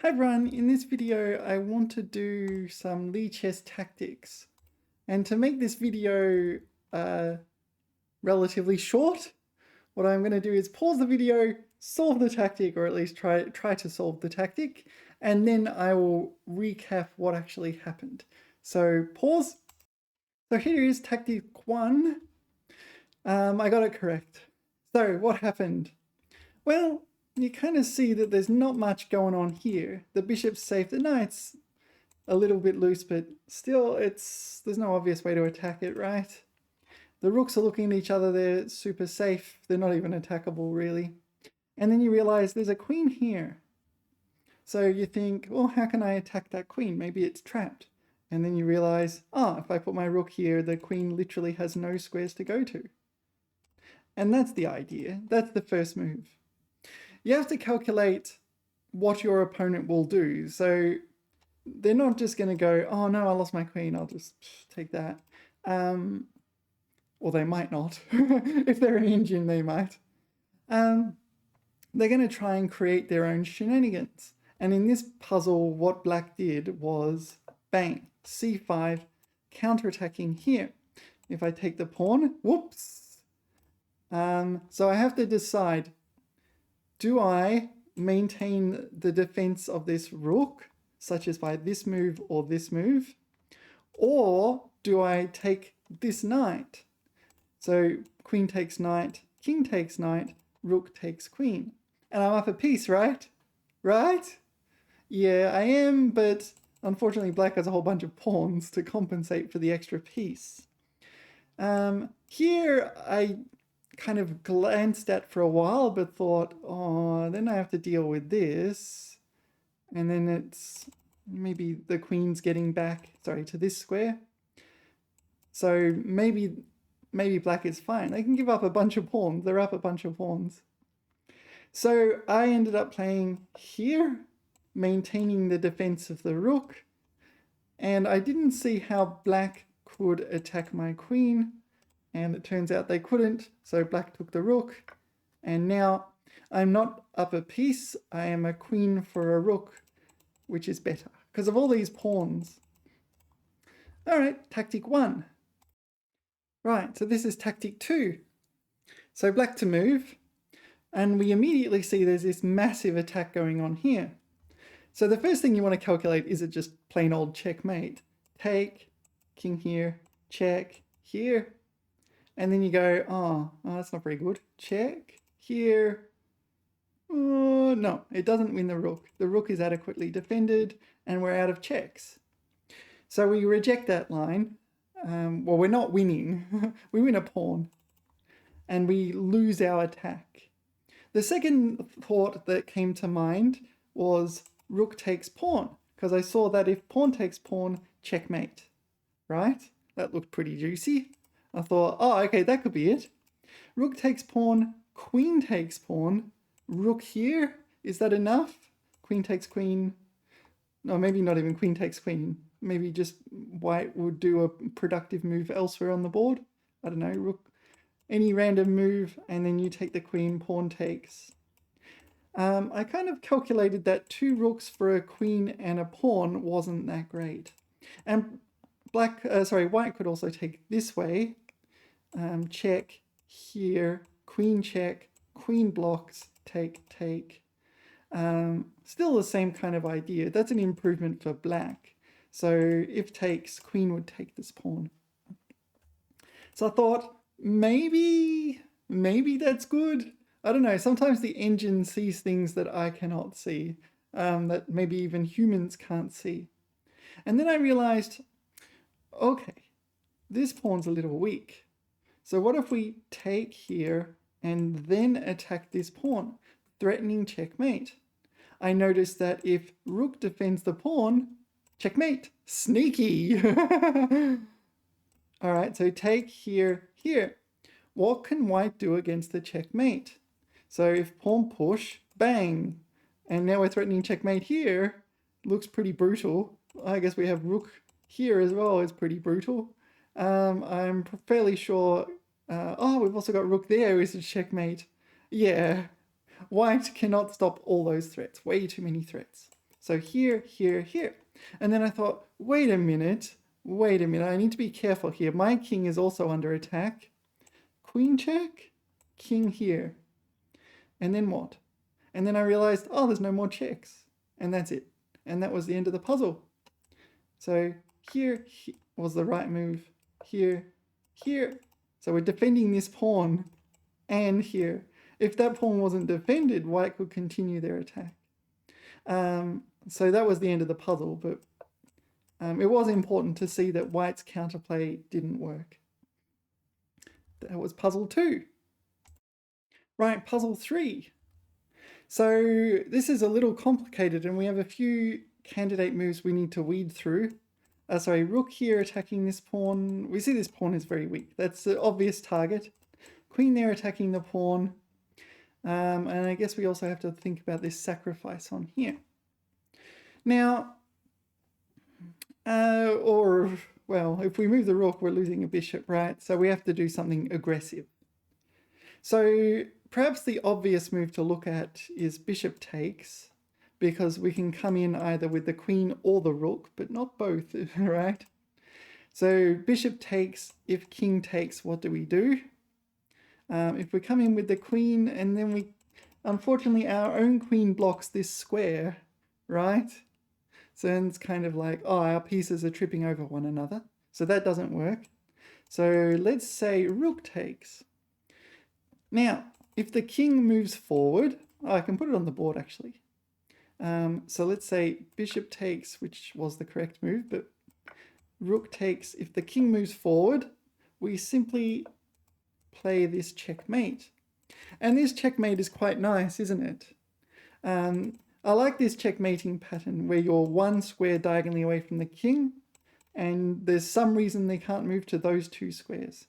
Hi everyone, in this video I want to do some Lichess tactics. And to make this video relatively short, what I'm going to do is pause the video, solve the tactic, or at least try to solve the tactic, and then I will recap what actually happened. So pause. So here is tactic 1. I got it correct. So what happened? Well, you kind of see that there's not much going on here. The bishop's safe, the knight's a little bit loose, but still there's no obvious way to attack it, right? The rooks are looking at each other, they're super safe, they're not even attackable really. And then you realize there's a queen here. So you think, well, how can I attack that queen? Maybe it's trapped. And then you realize, if I put my rook here, the queen literally has no squares to go to. And that's the idea. That's the first move. You have to calculate what your opponent will do. So they're not just going to go, oh no, I lost my queen, I'll just take that. Or they might not. If they're an engine, they might. They're going to try and create their own shenanigans. And in this puzzle, what black did was, bang, c5, counterattacking here. If I take the pawn, whoops. So I have to decide, do I maintain the defense of this rook, such as by this move or this move? Or do I take this knight? So queen takes knight, king takes knight, rook takes queen. And I'm up a piece, right? Right? Yeah, I am, but unfortunately black has a whole bunch of pawns to compensate for the extra piece. Here I kind of glanced at for a while, but thought, oh, then I have to deal with this. And then it's maybe the queen's getting back, to this square. So maybe black is fine. They can give up a bunch of pawns. They're up a bunch of pawns. So I ended up playing here, maintaining the defense of the rook. And I didn't see how black could attack my queen. And it turns out they couldn't, so black took the rook. And now I'm not up a piece, I am a queen for a rook, which is better, because of all these pawns. All right, tactic 1. Right, so this is tactic 2. So black to move, and we immediately see there's this massive attack going on here. So the first thing you want to calculate, is it just plain old checkmate? Take, king here, check, here. And then you go, oh, that's not very good. Check, here. Oh, no, it doesn't win the rook. The rook is adequately defended and we're out of checks. So we reject that line. Well, we're not winning. We win a pawn and we lose our attack. The second thought that came to mind was rook takes pawn, because I saw that if pawn takes pawn, checkmate, right? That looked pretty juicy. I thought, oh, okay, that could be it. Rook takes pawn, queen takes pawn, rook here. Is that enough? Queen takes queen. No, maybe not even queen takes queen. Maybe just white would do a productive move elsewhere on the board. I don't know, rook, any random move, and then you take the queen, pawn takes. I kind of calculated that 2 rooks for a queen and a pawn wasn't that great. And white could also take this way. Check, here, queen check, queen blocks, take, take. Still the same kind of idea. That's an improvement for black. So if takes, queen would take this pawn. So I thought, maybe that's good. I don't know, sometimes the engine sees things that I cannot see, that maybe even humans can't see. And then I realized, okay, this pawn's a little weak. So what if we take here and then attack this pawn, threatening checkmate? I noticed that if rook defends the pawn, checkmate, sneaky. All right, so take here, here. What can white do against the checkmate? So if pawn push, bang, and now we're threatening checkmate here, looks pretty brutal. I guess we have rook here as well, it's pretty brutal. I'm fairly sure, we've also got rook there, is a checkmate. Yeah, white cannot stop all those threats, way too many threats. So here, here, here. And then I thought, wait a minute, I need to be careful here. My king is also under attack. Queen check, king here. And then what? And then I realized, oh, there's no more checks. And that's it. And that was the end of the puzzle. So here was the right move. Here, here. So we're defending this pawn and here. If that pawn wasn't defended, white could continue their attack. So that was the end of the puzzle, but it was important to see that white's counterplay didn't work. That was puzzle 2. Right, puzzle 3. So this is a little complicated and we have a few candidate moves we need to weed through. Sorry, rook here attacking this pawn. We see this pawn is very weak. That's the obvious target. Queen there attacking the pawn. And I guess we also have to think about this sacrifice on here. Now, well, if we move the rook, we're losing a bishop, right? So we have to do something aggressive. So perhaps the obvious move to look at is bishop takes, because we can come in either with the queen or the rook, but not both, right? So bishop takes, if king takes, what do we do? If we come in with the queen and then we, unfortunately, our own queen blocks this square, right? So then it's kind of like, oh, our pieces are tripping over one another. So that doesn't work. So let's say rook takes. Now, if the king moves forward, I can put it on the board actually. So let's say bishop takes, which was the correct move, but rook takes. If the king moves forward, we simply play this checkmate. And this checkmate is quite nice, isn't it? I like this checkmating pattern where you're one square diagonally away from the king and there's some reason they can't move to those two squares.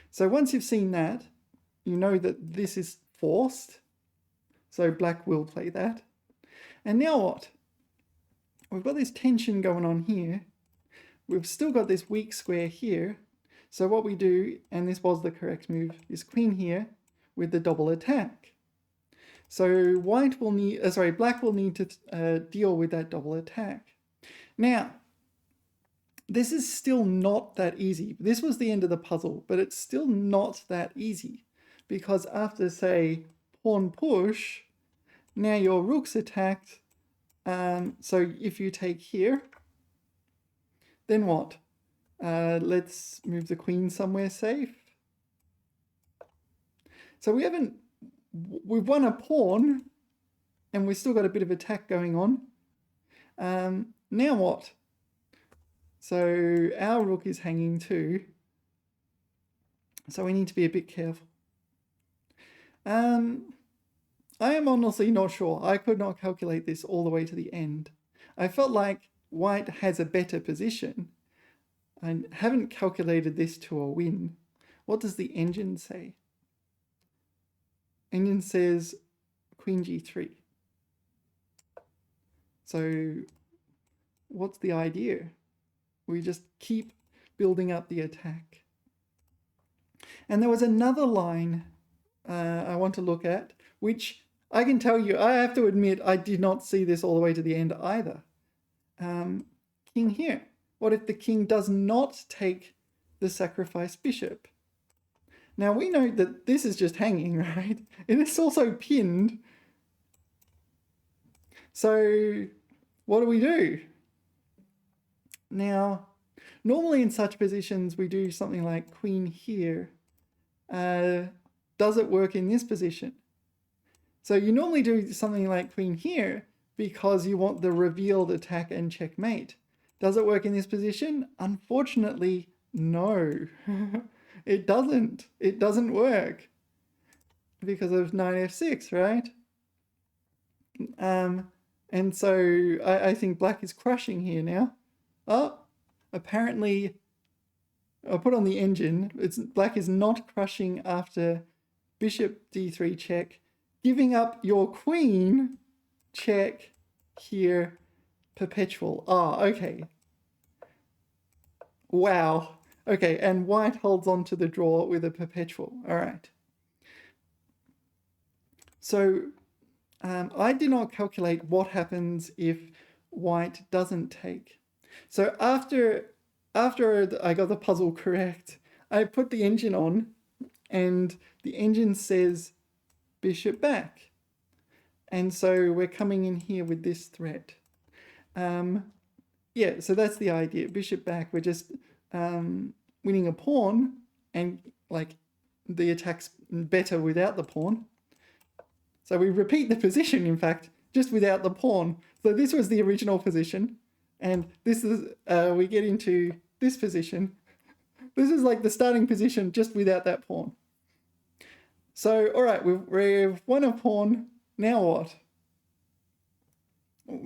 So once you've seen that, you know that this is forced. So black will play that. And now what? We've got this tension going on here. We've still got this weak square here. So what we do, and this was the correct move, is queen here with the double attack. So black will need to deal with that double attack. Now, this is still not that easy. This was the end of the puzzle, but it's still not that easy because after, say, pawn push, now your rook's attacked. So if you take here, then what? Let's move the queen somewhere safe. So we've won a pawn and we've still got a bit of attack going on. Now what? So our rook is hanging too. So we need to be a bit careful. I am honestly not sure. I could not calculate this all the way to the end. I felt like white has a better position. I haven't calculated this to a win. What does the engine say? Engine says queen g3. So what's the idea? We just keep building up the attack. And there was another line I want to look at, which I can tell you, I have to admit, I did not see this all the way to the end either. King here. What if the king does not take the sacrificed bishop? Now we know that this is just hanging, right? And it's also pinned. So what do we do? Now, normally in such positions, we do something like queen here. Does it work in this position? So you normally do something like queen here because you want the revealed attack and checkmate. Does it work in this position? Unfortunately, no. It doesn't. It doesn't work because of knight f6, right? And so I think black is crushing here now. Oh, apparently, I'll put on the engine. Black is not crushing after bishop d3 check. Giving up your queen, check, here, perpetual. Ah, okay. Wow. Okay, and white holds on to the draw with a perpetual. All right. So I did not calculate what happens if white doesn't take. So after I got the puzzle correct, I put the engine on, and the engine says bishop back. And so we're coming in here with this threat. Yeah, so that's the idea. Bishop back, we're just winning a pawn, and like the attack's better without the pawn. So we repeat the position, in fact, just without the pawn. So this was the original position, and this is, we get into this position. This is like the starting position just without that pawn. So, all right, we've won a pawn. Now what?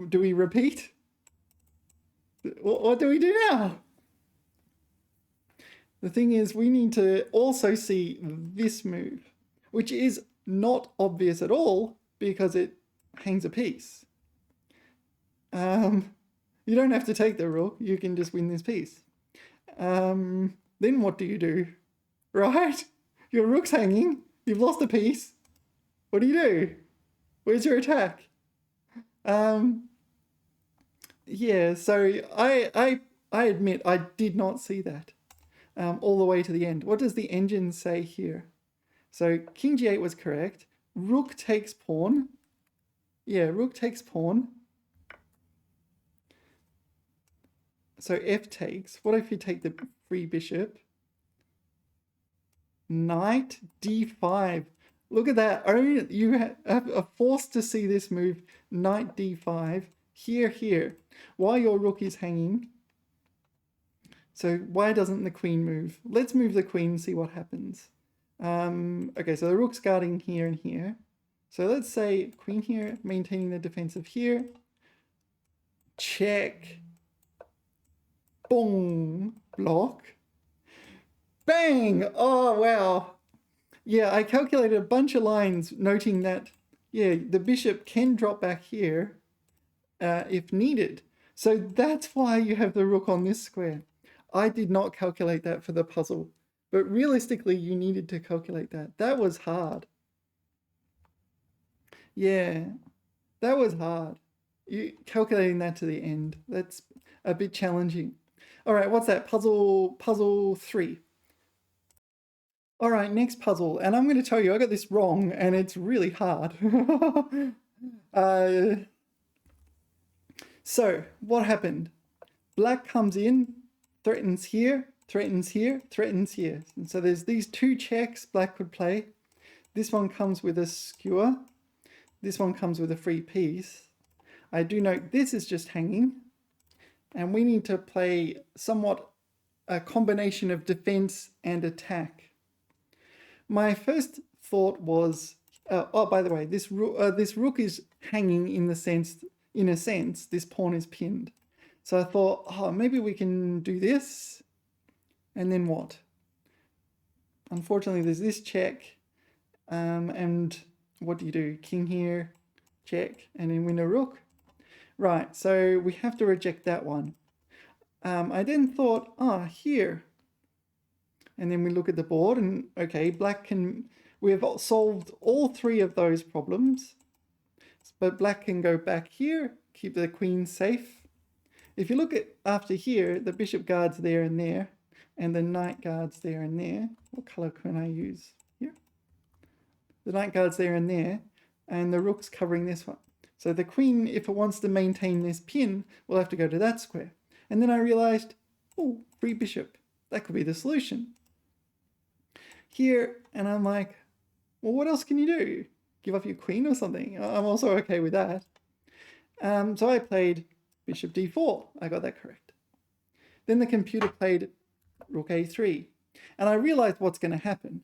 Do we repeat? What do we do now? The thing is, we need to also see this move, which is not obvious at all because it hangs a piece. You don't have to take the rook, you can just win this piece. Then what do you do? Right? Your rook's hanging, you've lost a piece. What do you do? Where's your attack? Yeah, so I admit I did not see that all the way to the end. What does the engine say here? So king g8 was correct. Rook takes pawn. Yeah, rook takes pawn. So f takes. What if you take the free bishop? Knight d5. Look at that. Only you are forced to see this move. Knight d5. Here. While your rook is hanging. So why doesn't the queen move? Let's move the queen and see what happens. Okay, so the rook's guarding here and here. So let's say queen here, maintaining the defensive here. Check. Boom. Block. Bang! Oh, wow. Yeah, I calculated a bunch of lines noting that, yeah, the bishop can drop back here if needed. So that's why you have the rook on this square. I did not calculate that for the puzzle, but realistically, you needed to calculate that. That was hard. Yeah, that was hard. Calculating that to the end, that's a bit challenging. All right, what's that? Puzzle 3. All right, next puzzle. And I'm going to tell you, I got this wrong, and it's really hard. So, what happened? Black comes in, threatens here, threatens here, threatens here. And so there's these two checks Black could play. This one comes with a skewer. This one comes with a free piece. I do note this is just hanging. And we need to play somewhat a combination of defense and attack. My first thought was, oh, by the way, this rook is hanging in a sense, this pawn is pinned. So I thought, oh, maybe we can do this. And then what? Unfortunately, there's this check. And what do? King here, check, and then win a rook. Right, so we have to reject that one. I then thought, here. And then we look at the board and, okay, we have solved all three of those problems. But black can go back here, keep the queen safe. If you look at after here, the bishop guards there and there, and the knight guards there and there. What color can I use here? The knight guards there and there, and the rook's covering this one. So the queen, if it wants to maintain this pin, will have to go to that square. And then I realized, oh, free bishop. That could be the solution. Here, and I'm like, well, what else can you do? Give up your queen or something? I'm also okay with that. So I played bishop d4. I got that correct. Then the computer played rook a3. And I realized what's going to happen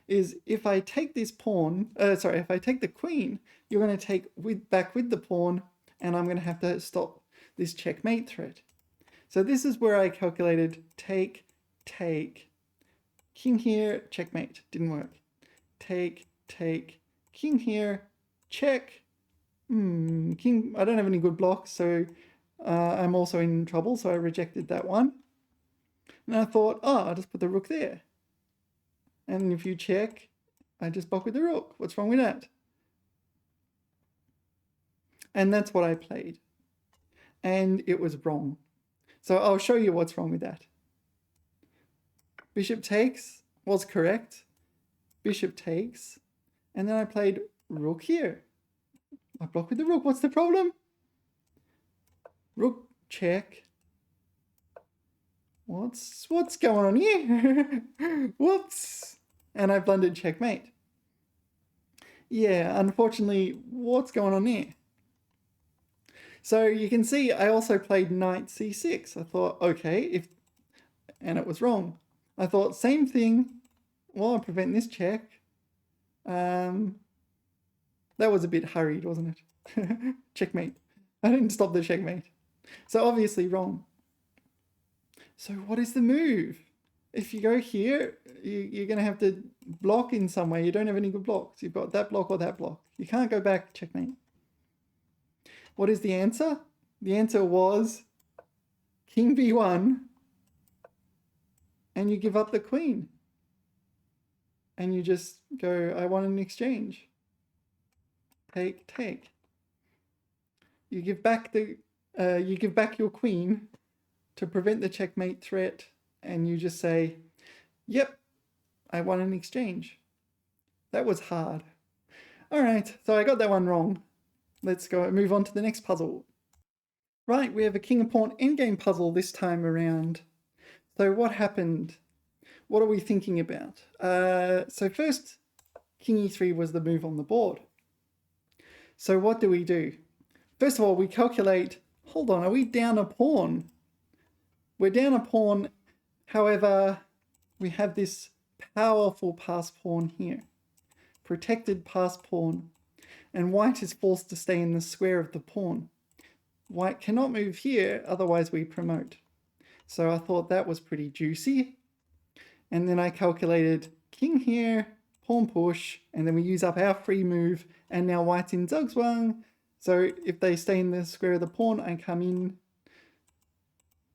is if I take this pawn, if I take the queen, you're going to take back with the pawn, and I'm going to have to stop this checkmate threat. So this is where I calculated take, king here, checkmate, didn't work. Take, king here, check. King, I don't have any good blocks, so I'm also in trouble, so I rejected that one. And I thought, I'll just put the rook there. And if you check, I just block with the rook. What's wrong with that? And that's what I played. And it was wrong. So I'll show you what's wrong with that. Bishop takes was correct. Bishop takes. And then I played rook here. I block with the rook. What's the problem? Rook check. What's going on here? Whoops. And I blundered checkmate. Yeah, unfortunately, what's going on there? So you can see I also played knight c6. I thought, okay, and it was wrong. I thought, same thing. Well, I'll prevent this check. That was a bit hurried, wasn't it? Checkmate. I didn't stop the checkmate. So obviously wrong. So what is the move? If you go here, you're going to have to block in some way. You don't have any good blocks. You've got that block or that block. You can't go back, checkmate. What is the answer? The answer was king b1, and you give up the queen. And you just go, I want an exchange. Take, take. You give back your queen to prevent the checkmate threat, and you just say, yep, I want an exchange. That was hard. All right, so I got that one wrong. Let's go move on to the next puzzle. Right, we have a king and pawn endgame puzzle this time around. So what happened? What are we thinking about? So first, king e3 was the move on the board. So what do we do? First of all, we calculate, hold on, are we down a pawn? We're down a pawn, however, we have this powerful pass pawn here. Protected pass pawn. And white is forced to stay in the square of the pawn. White cannot move here, otherwise we promote. So I thought that was pretty juicy. And then I calculated king here, pawn push, and then we use up our free move, and now white's in zugzwang. So if they stay in the square of the pawn, I come in.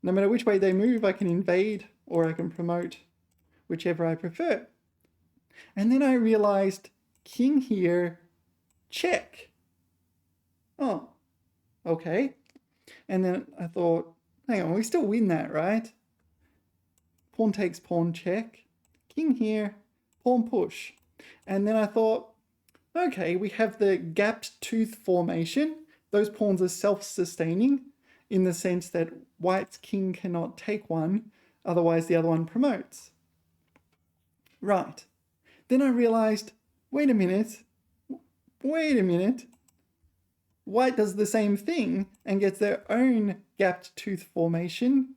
No matter which way they move, I can invade or I can promote, whichever I prefer. And then I realized king here, check. Oh, okay. And then I thought, hang on, we still win that, right? Pawn takes pawn check. King here, pawn push. And then I thought, okay, we have the gapped tooth formation. Those pawns are self-sustaining in the sense that white's king cannot take one, otherwise the other one promotes. Right. Then I realized, wait a minute. White does the same thing and gets their own gapped tooth formation,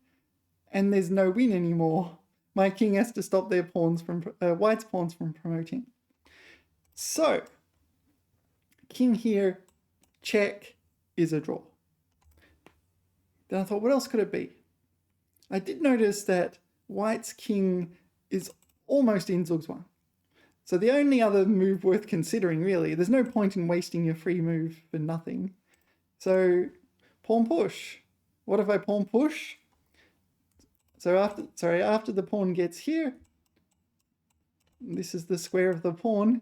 and there's no win anymore. My king has to stop their pawns from white's pawns from promoting. So, king here, check, is a draw. Then I thought, what else could it be? I did notice that white's king is almost in zugzwang. So the only other move worth considering, really, there's no point in wasting your free move for nothing. So pawn push. What if I pawn push? So after the pawn gets here, this is the square of the pawn.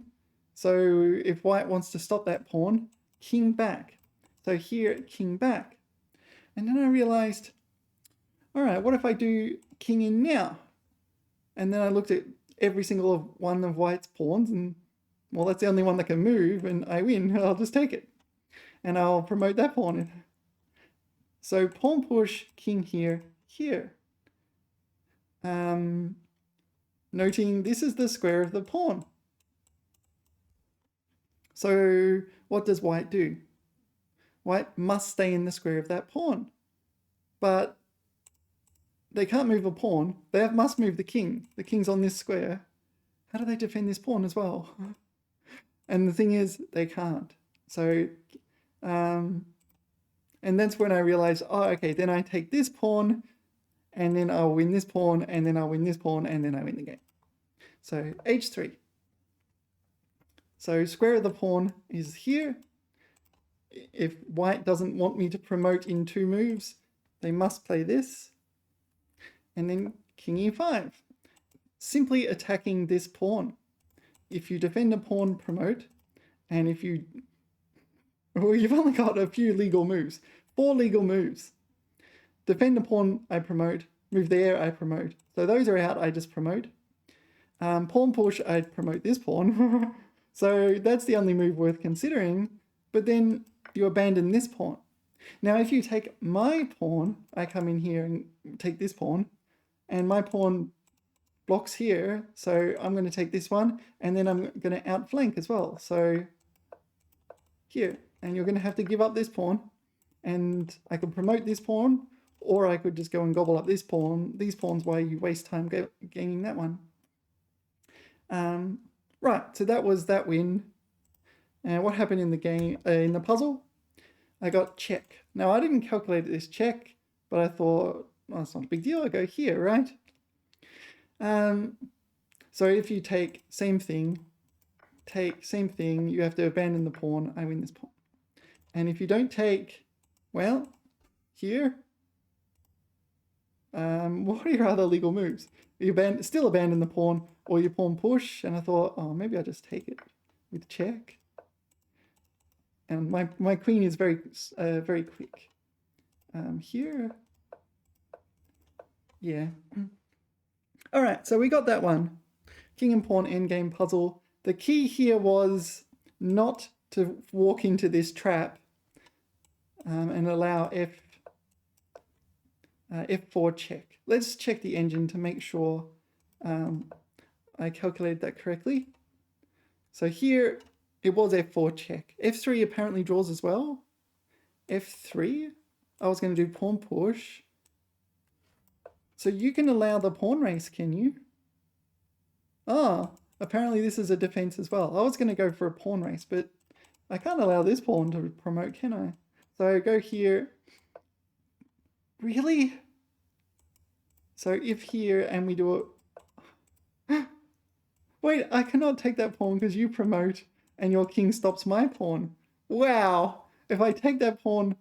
So if white wants to stop that pawn, king back. So here, king back. And then I realized, all right, what if I do king in now? And then I looked at every single one of white's pawns, and well, that's the only one that can move, and I win. I'll just take it, and I'll promote that pawn. So pawn push, king here, here. Noting this is the square of the pawn. So what does white do? White must stay in the square of that pawn, but they can't move a pawn. They must move the king. The king's on this square. How do they defend this pawn as well? And the thing is, they can't. So, and that's when I realized, oh, okay, then I take this pawn, and then I'll win this pawn, and then I'll win this pawn, and then I win the game. So h3. So square of the pawn is here. If white doesn't want me to promote in 2 moves, they must play this. And then king e5. Simply attacking this pawn. If you defend a pawn, promote. And if you Well, you've only got a few legal moves. 4 legal moves. Defend the pawn, I promote. Move there, I promote. So those are out, I just promote. Pawn push, I promote this pawn. So that's the only move worth considering. But then you abandon this pawn. Now, if you take my pawn, I come in here and take this pawn. And my pawn blocks here. So I'm going to take this one. And then I'm going to outflank as well. So here. And you're going to have to give up this pawn. And I could promote this pawn. Or I could just go and gobble up this pawn. These pawns while you waste time gaining that one. Right, so that was that win. And what happened in the game, in the puzzle? I got check. Now, I didn't calculate this check, but I thought, well, it's not a big deal. I go here, right? So if you take same thing, you have to abandon the pawn. I win this pawn. And if you don't take, well, here, what are your other legal moves? You still abandon the pawn, or you pawn push, and I thought, oh, maybe I'll just take it with check. And my queen is very quick. Here, yeah. All right, so we got that one. King and pawn endgame puzzle. The key here was not to walk into this trap and allow F4 check. Let's check the engine to make sure I calculated that correctly. So here it was F4 check. F3 apparently draws as well. F3, I was going to do pawn push. So you can allow the pawn race, can you? Ah, apparently this is a defense as well. I was going to go for a pawn race, but I can't allow this pawn to promote, can I? So I go here. Really? So if here and we do it... Wait, I cannot take that pawn because you promote and your king stops my pawn. Wow! If I take that pawn,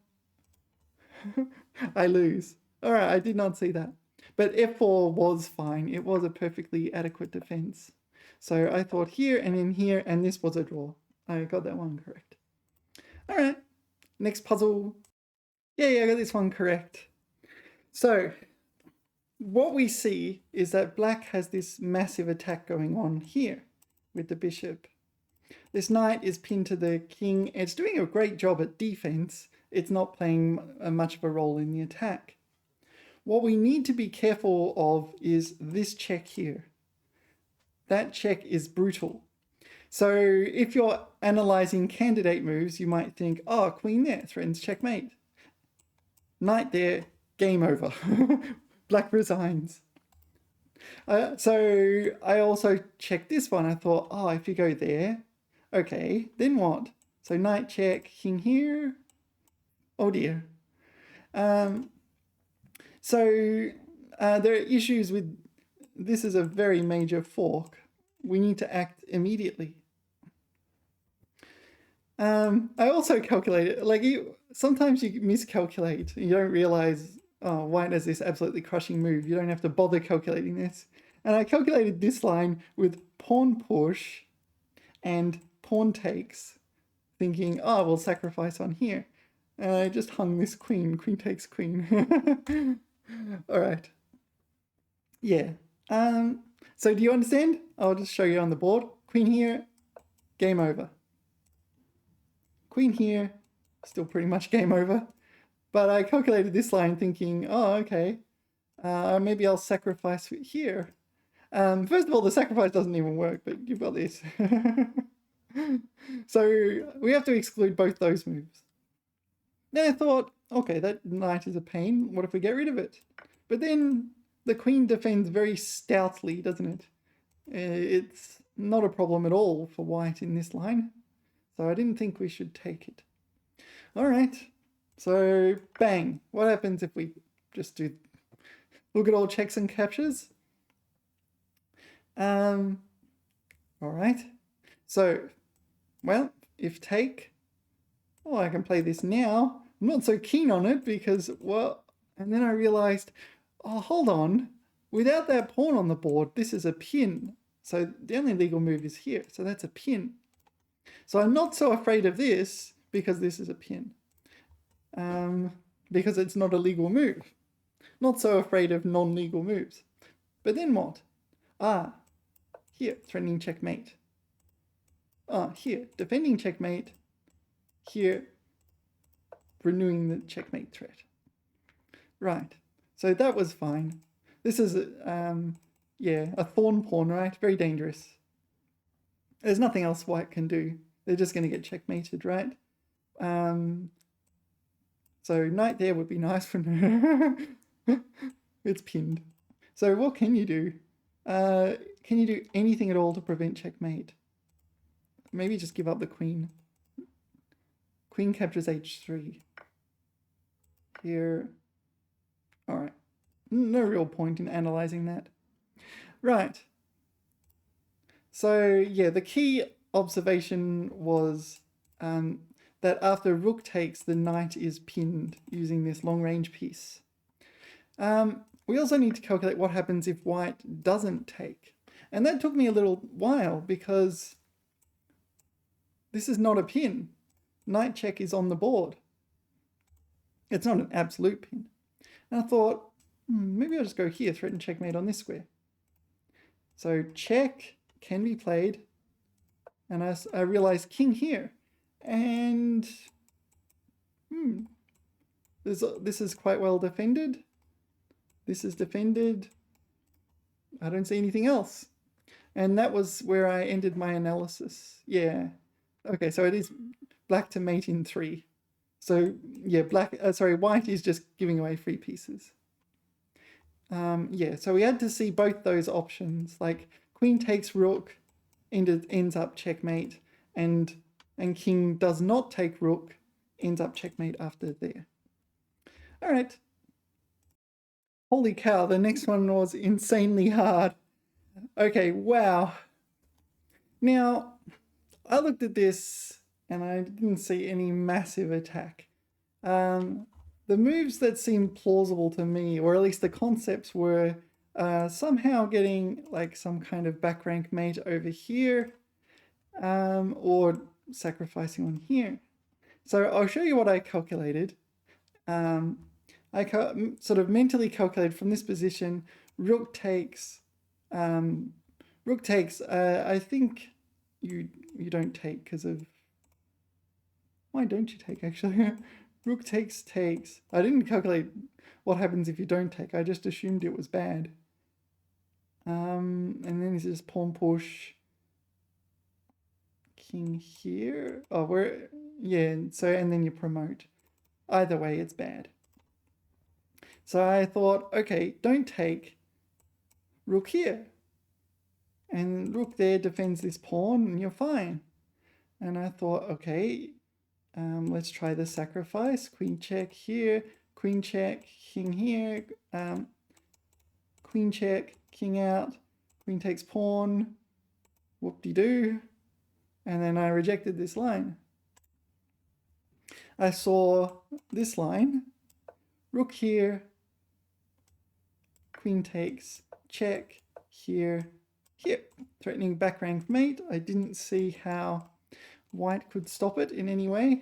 I lose. All right, I did not see that. But F4 was fine. It was a perfectly adequate defense. So I thought here and in here, and this was a draw. I got that one correct. All right, next puzzle. Yeah, I got this one correct. So what we see is that black has this massive attack going on here with the bishop. This knight is pinned to the king. It's doing a great job at defense. It's not playing much of a role in the attack. What we need to be careful of is this check here. That check is brutal. So if you're analyzing candidate moves, you might think, oh, queen there threatens checkmate. Knight there, game over. Black resigns. So I also checked this one. I thought, oh, if you go there, okay, then what? So knight check, king here. Oh dear. So there are issues with, this is a very major fork. We need to act immediately. I also calculated, like sometimes you miscalculate. You don't realize, oh, white has this absolutely crushing move. You don't have to bother calculating this. And I calculated this line with pawn push and pawn takes, thinking, oh, we'll sacrifice on here. And I just hung this queen. Queen takes queen. All right. Yeah. So do you understand? I'll just show you on the board. Queen here, game over. Queen here, still pretty much game over. But I calculated this line thinking, oh, okay, maybe I'll sacrifice here. First of all, the sacrifice doesn't even work, but you've got this. So we have to exclude both those moves. Then I thought, okay, that knight is a pain. What if we get rid of it? But then the queen defends very stoutly, doesn't it? It's not a problem at all for white in this line. So I didn't think we should take it. All right. So bang. What happens if we just do look at all checks and captures? All right. So, well, if take, oh, I can play this now. I'm not so keen on it because, well, and then I realized, oh, hold on. Without that pawn on the board, this is a pin. So the only legal move is here. So that's a pin. So I'm not so afraid of this because this is a pin. Because it's not a legal move. Not so afraid of non-legal moves. But then what? Ah, here, threatening checkmate. Ah, here, defending checkmate. Here, renewing the checkmate threat. Right, so that was fine. This is, yeah, a thorn pawn, right? Very dangerous. There's nothing else white can do. They're just going to get checkmated, right? So knight there would be nice for it's pinned. So what can you do? Can you do anything at all to prevent checkmate? Maybe just give up the queen. Queen captures h3. Here. All right. No real point in analyzing that. Right. So yeah, the key observation was that after rook takes, the knight is pinned using this long-range piece. We also need to calculate what happens if white doesn't take. And that took me a little while because this is not a pin. Knight check is on the board. It's not an absolute pin. And I thought, maybe I'll just go here, threaten checkmate on this square. So check can be played. And I realized king here. And this is quite well defended. This is defended. I don't see anything else. And that was where I ended my analysis. Yeah. Okay, so it is black to mate in 3. So yeah, white is just giving away free pieces. Yeah, so we had to see both those options, like queen takes rook, ends up checkmate, and king does not take rook, ends up checkmate after there. All right. Holy cow, the next one was insanely hard. Okay, wow. Now, I looked at this and I didn't see any massive attack. The moves that seemed plausible to me, or at least the concepts, were somehow getting like some kind of back rank mate over here, or sacrificing on here. So I'll show you what I calculated. I sort of mentally calculated from this position, rook takes, I think you don't take because of, why don't you take actually? Rook takes. I didn't calculate what happens if you don't take. I just assumed it was bad. And then this is pawn push. King here. Oh, yeah. So and then you promote. Either way, it's bad. So I thought, okay, don't take. Rook here. And rook there defends this pawn, and you're fine. And I thought, okay. Let's try the sacrifice. Queen check here, queen check, king here, queen check, king out, queen takes pawn, whoop-de-doo. And then I rejected this line. I saw this line, rook here, queen takes, check, here, threatening back rank mate. I didn't see how white could stop it in any way.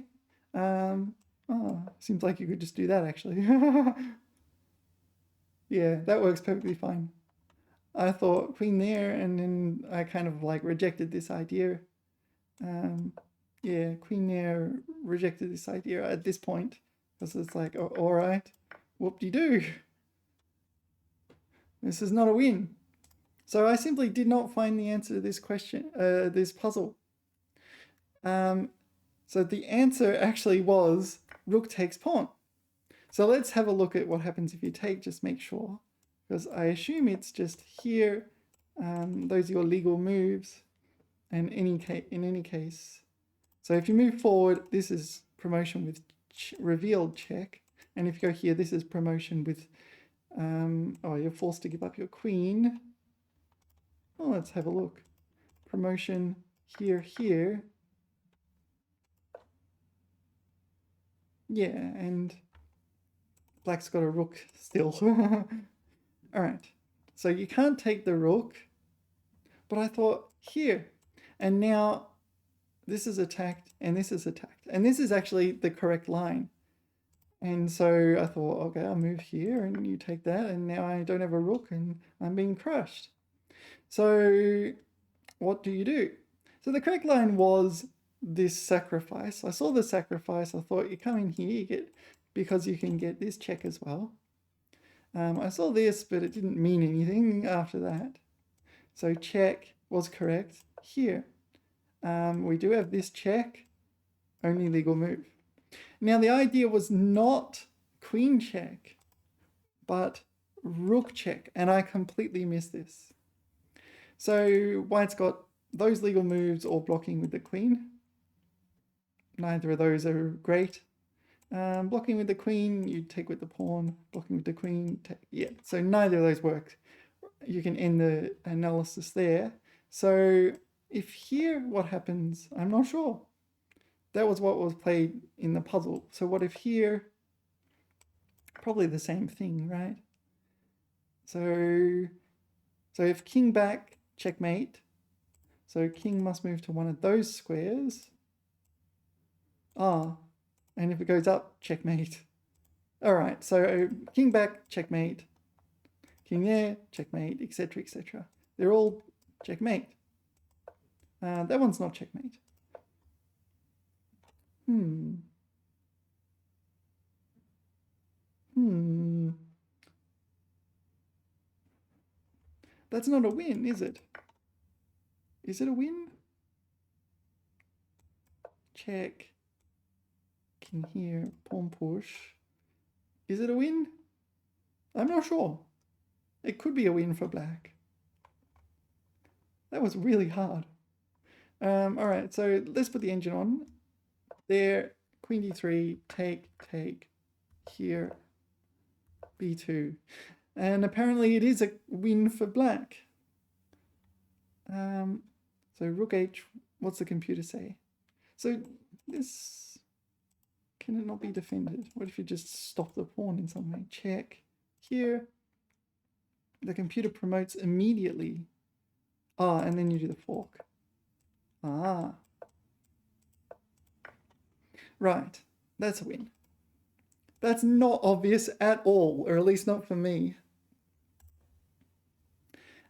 Oh, seems like you could just do that actually. Yeah, that works perfectly fine. I thought queen there, and then I kind of like rejected this idea. Yeah, queen there, rejected this idea at this point because it's like, oh, all right, whoop-de-doo. This is not a win. So I simply did not find the answer to this question, this puzzle. So the answer actually was rook takes pawn. So let's have a look at what happens if you take, just make sure. Because I assume it's just here. Those are your legal moves. And in any case. So if you move forward, this is promotion with revealed check. And if you go here, this is promotion with, oh, you're forced to give up your queen. Oh, let's have a look. Promotion here. Yeah, and black's got a rook still. All right, so you can't take the rook, but I thought here, and now this is attacked and this is attacked. And this is actually the correct line. And so I thought, okay, I'll move here and you take that, and now I don't have a rook and I'm being crushed. So what do? So the correct line was this sacrifice. I saw the sacrifice. I thought you come in here, you get, because you can get this check as well. I saw this, but it didn't mean anything after that. So check was correct here. We do have this check, only legal move. Now the idea was not queen check, but rook check, and I completely missed this. So white's got those legal moves all blocking with the queen. Neither of those are great. Blocking with the queen, you take with the pawn. Blocking with the queen, yeah. So neither of those work. You can end the analysis there. So if here, what happens? I'm not sure. That was what was played in the puzzle. So what if here? Probably the same thing, right? So if king back, checkmate. So king must move to one of those squares. Ah, and if it goes up, checkmate. All right, so king back, checkmate. King there, checkmate, etc., etc. They're all checkmate. That one's not checkmate. That's not a win, is it? Is it a win? Check. King here, pawn push. Is it a win? I'm not sure. It could be a win for black. That was really hard. All right, so let's put the engine on. There, queen d3, take, here, b2. And apparently it is a win for black. So rook h, what's the computer say? So this, can it not be defended? What if you just stop the pawn in some way? Check. Here, the computer promotes immediately. Ah, and then you do the fork. Ah. Right, that's a win. That's not obvious at all, or at least not for me.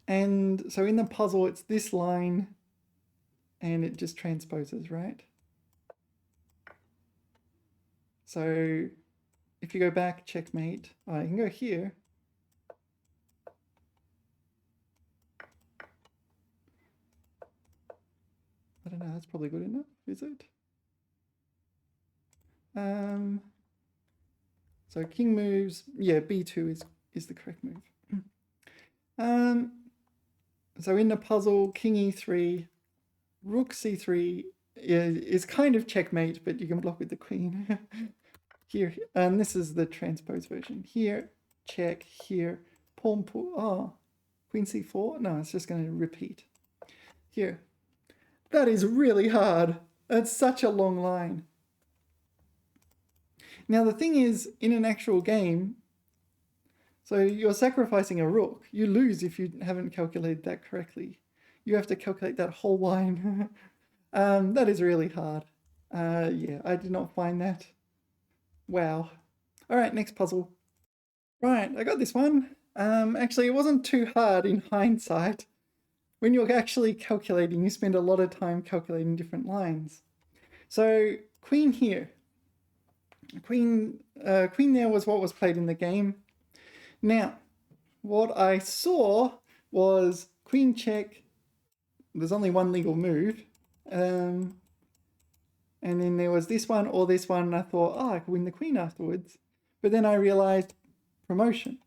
And so in the puzzle, it's this line, and it just transposes, right? So if you go back, checkmate. Oh, you can go here. I don't know, that's probably good enough, is it? So king moves, yeah, b2 is the correct move. So in the puzzle, king e3, rook c3 is kind of checkmate, but you can block with the queen. Here, and this is the transpose version. Here, check, here, pawn pull, oh, queen c4? No, it's just going to repeat. Here. That is really hard. That's such a long line. Now the thing is, in an actual game, so you're sacrificing a rook. You lose if you haven't calculated that correctly. You have to calculate that whole line. That is really hard. Yeah, I did not find that. Wow. All right, next puzzle. Right, I got this one. Actually, it wasn't too hard in hindsight. When you're actually calculating, you spend a lot of time calculating different lines. So queen here. Queen there was what was played in the game. Now, what I saw was queen check. There's only one legal move. And then there was this one or this one, and I thought, oh, I could win the queen afterwards. But then I realized promotion.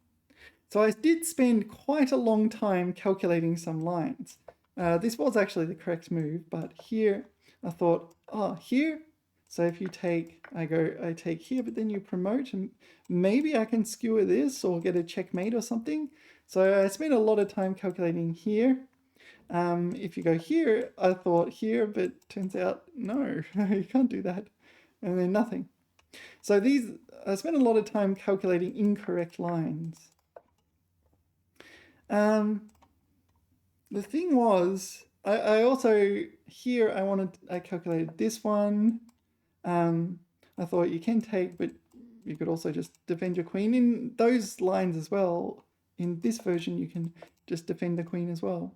So I did spend quite a long time calculating some lines. This was actually the correct move, but here I thought, oh, here. So if you take, I take here, but then you promote, and maybe I can skewer this or get a checkmate or something. So I spent a lot of time calculating here. If you go here, I thought here, but turns out, no, you can't do that. And then nothing. So I spent a lot of time calculating incorrect lines. The thing was, I also, here I calculated this one. I thought you can take, but you could also just defend your queen in those lines as well. In this version, you can just defend the queen as well.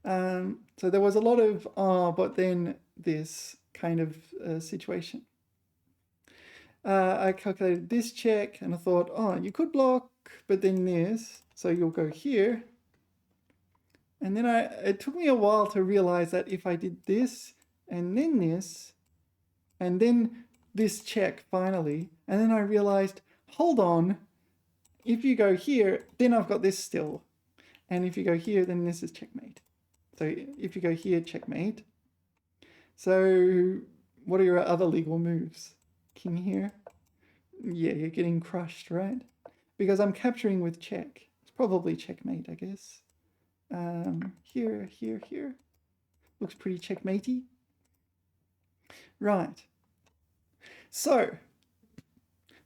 So there was a lot of, but then this kind of situation. I calculated this check and I thought, oh, you could block, but then this. So you'll go here. And then it took me a while to realize that if I did this and then this, and then this check finally, and then I realized, hold on, if you go here, then I've got this still. And if you go here, then this is checkmate. So if you go here, checkmate. So what are your other legal moves? King here. Yeah, you're getting crushed, right? Because I'm capturing with check. It's probably checkmate, I guess. Here, here, here. Looks pretty checkmatey. Right. So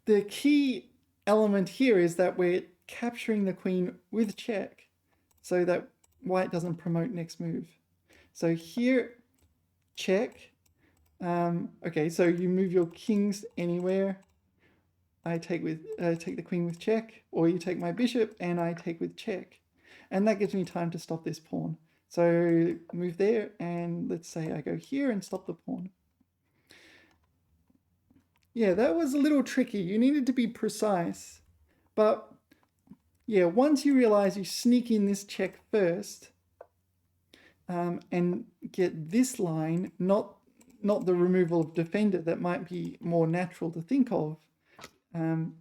the key element here is that we're capturing the queen with check so that white doesn't promote next move. So here, check. Okay, so you move your kings anywhere. I take the queen with check, or you take my bishop and I take with check. And that gives me time to stop this pawn. So move there, and let's say I go here and stop the pawn. Yeah, that was a little tricky. You needed to be precise. But yeah, once you realize you sneak in this check first, and get this line, not the removal of defender that might be more natural to think of,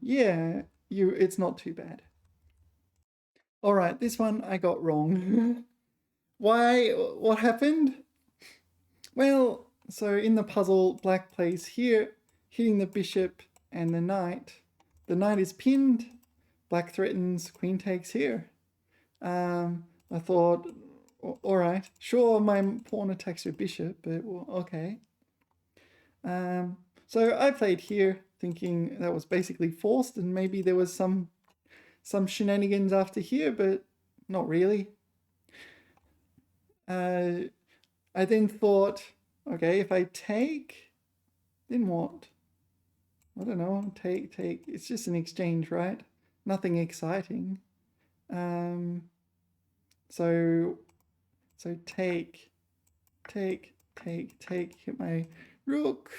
yeah, it's not too bad. All right, this one I got wrong. Why? What happened? Well, so in the puzzle, black plays here, hitting the bishop and the knight. The knight is pinned. Black threatens, queen takes here. I thought, all right, sure, my pawn attacks your bishop, but well, okay. So I played here, thinking that was basically forced, and maybe there was some shenanigans after here, but not really. I then thought, okay, if I take, then what? I don't know. Take. It's just an exchange, right? Nothing exciting. So take. Hit my rook.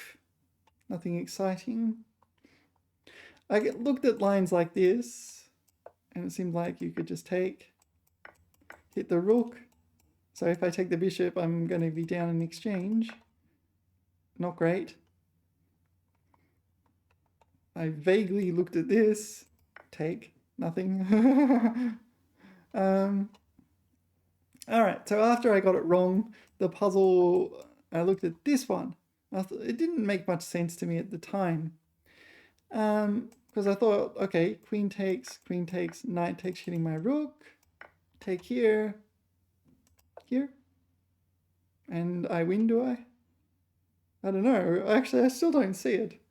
Nothing exciting. I looked at lines like this, and it seemed like you could just take, hit the rook. So if I take the bishop, I'm going to be down in exchange. Not great. I vaguely looked at this. Take. Nothing. All right, so after I got it wrong, the puzzle, I looked at this one. It didn't make much sense to me at the time. Because I thought, okay, queen takes, knight takes, hitting my rook. Take here. Here. And I win, do I? I don't know. Actually, I still don't see it.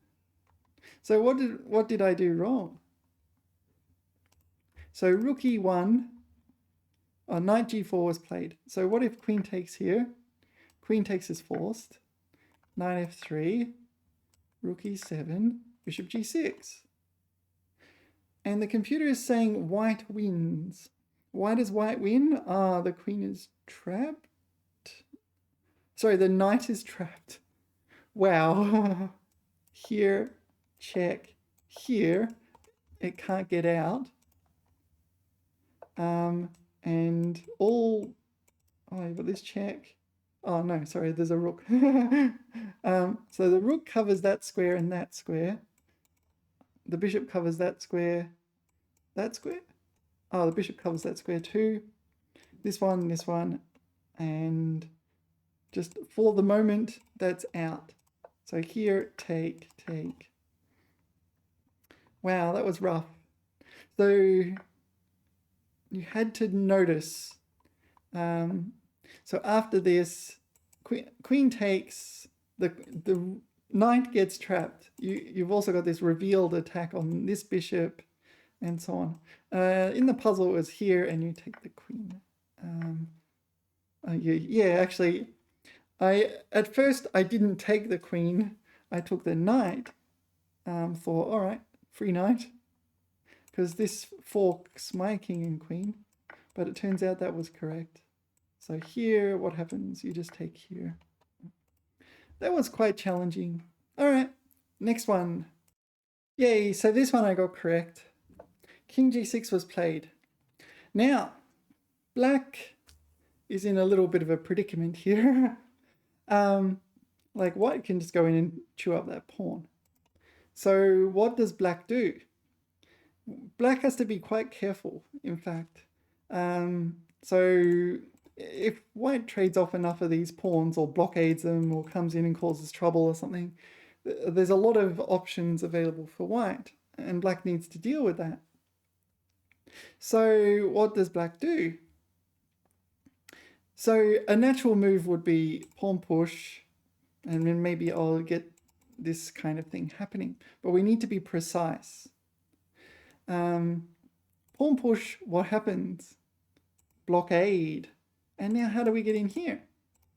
So what did I do wrong? So rook e1, knight g4 was played. So what if queen takes here? Queen takes is forced. Knight f3, rook e7, bishop g6. And the computer is saying white wins. Why does white win? The queen is trapped. Sorry, the knight is trapped. Wow. Here, check. Here, it can't get out. And all, but this check. Oh no, sorry, there's a rook. So the rook covers that square and that square. The bishop covers that square. That square? Oh, the bishop covers that square too. This one, and just for the moment, that's out. So here, take. Wow, that was rough. So you had to notice. So after this, queen takes, the knight gets trapped. You've also got this revealed attack on this bishop, and so on. In the puzzle, it was here, and you take the queen. Yeah, actually, at first I didn't take the queen. I took the knight, thought, all right, free knight, because this forks my king and queen, but it turns out that was correct. So here, what happens? You just take here. That was quite challenging. All right, next one. Yay, so this one I got correct. King g6 was played. Now, black is in a little bit of a predicament here. Like white can just go in and chew up that pawn. So what does black do? Black has to be quite careful, in fact. So if white trades off enough of these pawns or blockades them or comes in and causes trouble or something, there's a lot of options available for white, and black needs to deal with that. So what does black do? So a natural move would be pawn push, and then maybe I'll get this kind of thing happening. But we need to be precise. Pawn push, what happens? Blockade. And now how do we get in here?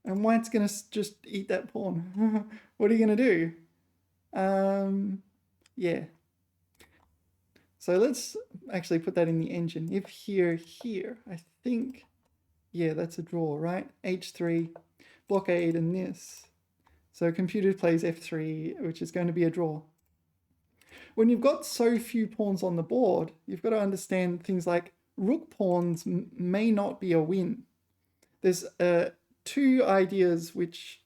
And white's going to just eat that pawn. What are you going to do? Yeah. So let's actually put that in the engine. If here, I think, yeah, that's a draw, right? H3, blockade, and this. So computer plays F3, which is going to be a draw. When you've got so few pawns on the board, you've got to understand things like rook pawns may not be a win. There's two ideas which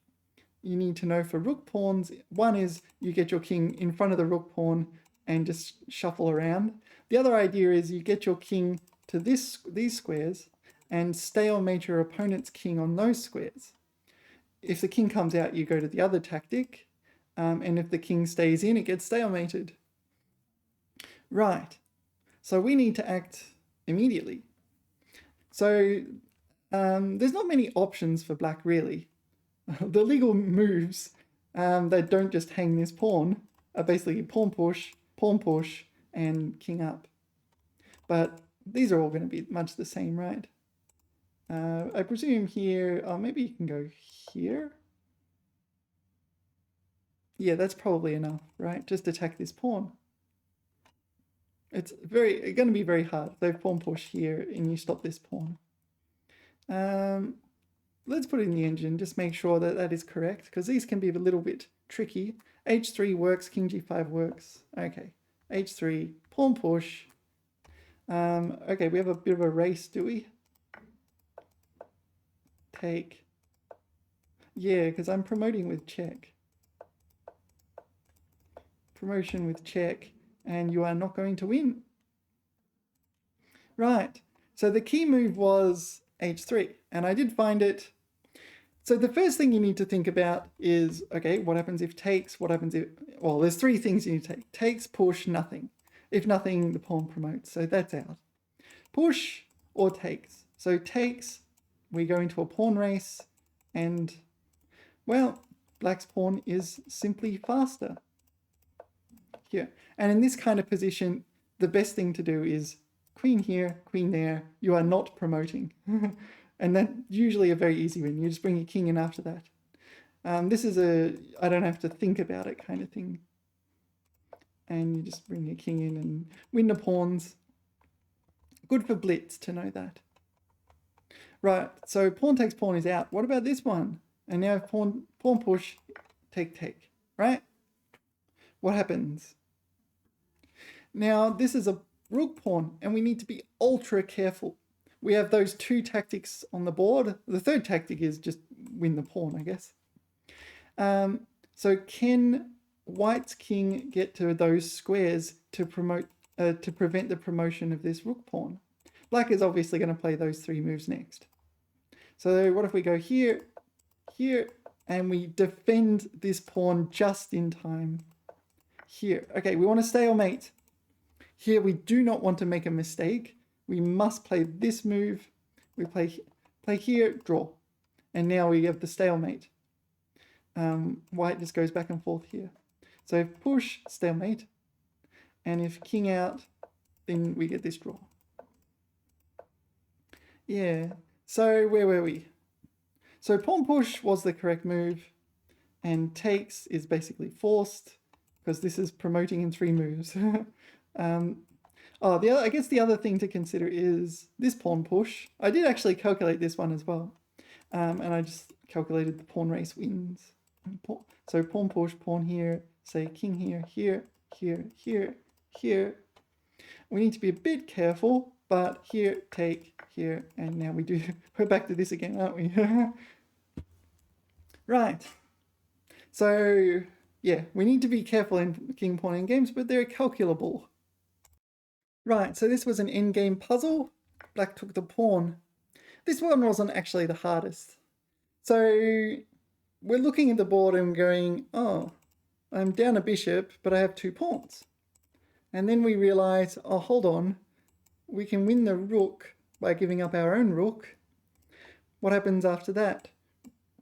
you need to know for rook pawns. One is you get your king in front of the rook pawn and just shuffle around. The other idea is you get your king to these squares and stalemate your opponent's king on those squares. If the king comes out, you go to the other tactic, and if the king stays in, it gets stalemated. Right, so we need to act immediately. So there's not many options for black, really. The legal moves that don't just hang this pawn are basically pawn push, and king up. But these are all going to be much the same, right? I presume here, maybe you can go here. Yeah, that's probably enough, right? Just attack this pawn. It's going to be very hard. They've pawn push here and you stop this pawn. Let's put it in the engine, just make sure that that is correct, because these can be a little bit tricky. H3 works, king g5 works. Okay, H3, pawn push. Okay, we have a bit of a race, do we? Take. Yeah, because I'm promoting with check. Promotion with check, and you are not going to win. Right, so the key move was H3, and I did find it. So the first thing you need to think about is, okay, what happens if takes? What happens if, well, there's three things you need to take. Takes, push, nothing. If nothing, the pawn promotes, so that's out. Push or takes. So takes, we go into a pawn race, and, well, black's pawn is simply faster. Here. And in this kind of position, the best thing to do is queen here, queen there. You are not promoting. And that's usually a very easy win. You just bring your king in after that. This is I don't have to think about it kind of thing. And you just bring your king in and win the pawns. Good for blitz to know that. Right, so pawn takes pawn is out. What about this one? And now pawn push, take, right? What happens? Now, this is a rook pawn, and we need to be ultra careful. We have those two tactics on the board. The third tactic is just win the pawn, I guess. So can white's king get to those squares to prevent the promotion of this rook pawn? Black is obviously going to play those three moves next. So what if we go here, here, and we defend this pawn just in time here? Okay, we want to stalemate. Here we do not want to make a mistake. We must play this move. We play here, draw. And now we have the stalemate. White just goes back and forth here. So if push, stalemate. And if king out, then we get this draw. Yeah, so where were we? So pawn push was the correct move. and takes is basically forced because this is promoting in 3 moves. I guess the other thing to consider is this pawn push. I did actually calculate this one as well, and I just calculated the pawn race wins. So pawn push, pawn here, say king here, here, here, here, here. We need to be a bit careful, but here, take, here, and now we're back to this again, aren't we? Right. So, yeah, we need to be careful in king pawn endgames, but they're calculable. Right, so this was an endgame puzzle. Black took the pawn. This one wasn't actually the hardest. So we're looking at the board and going, oh, I'm down a bishop, but I have 2 pawns. And then we realize, oh, hold on, we can win the rook by giving up our own rook. What happens after that?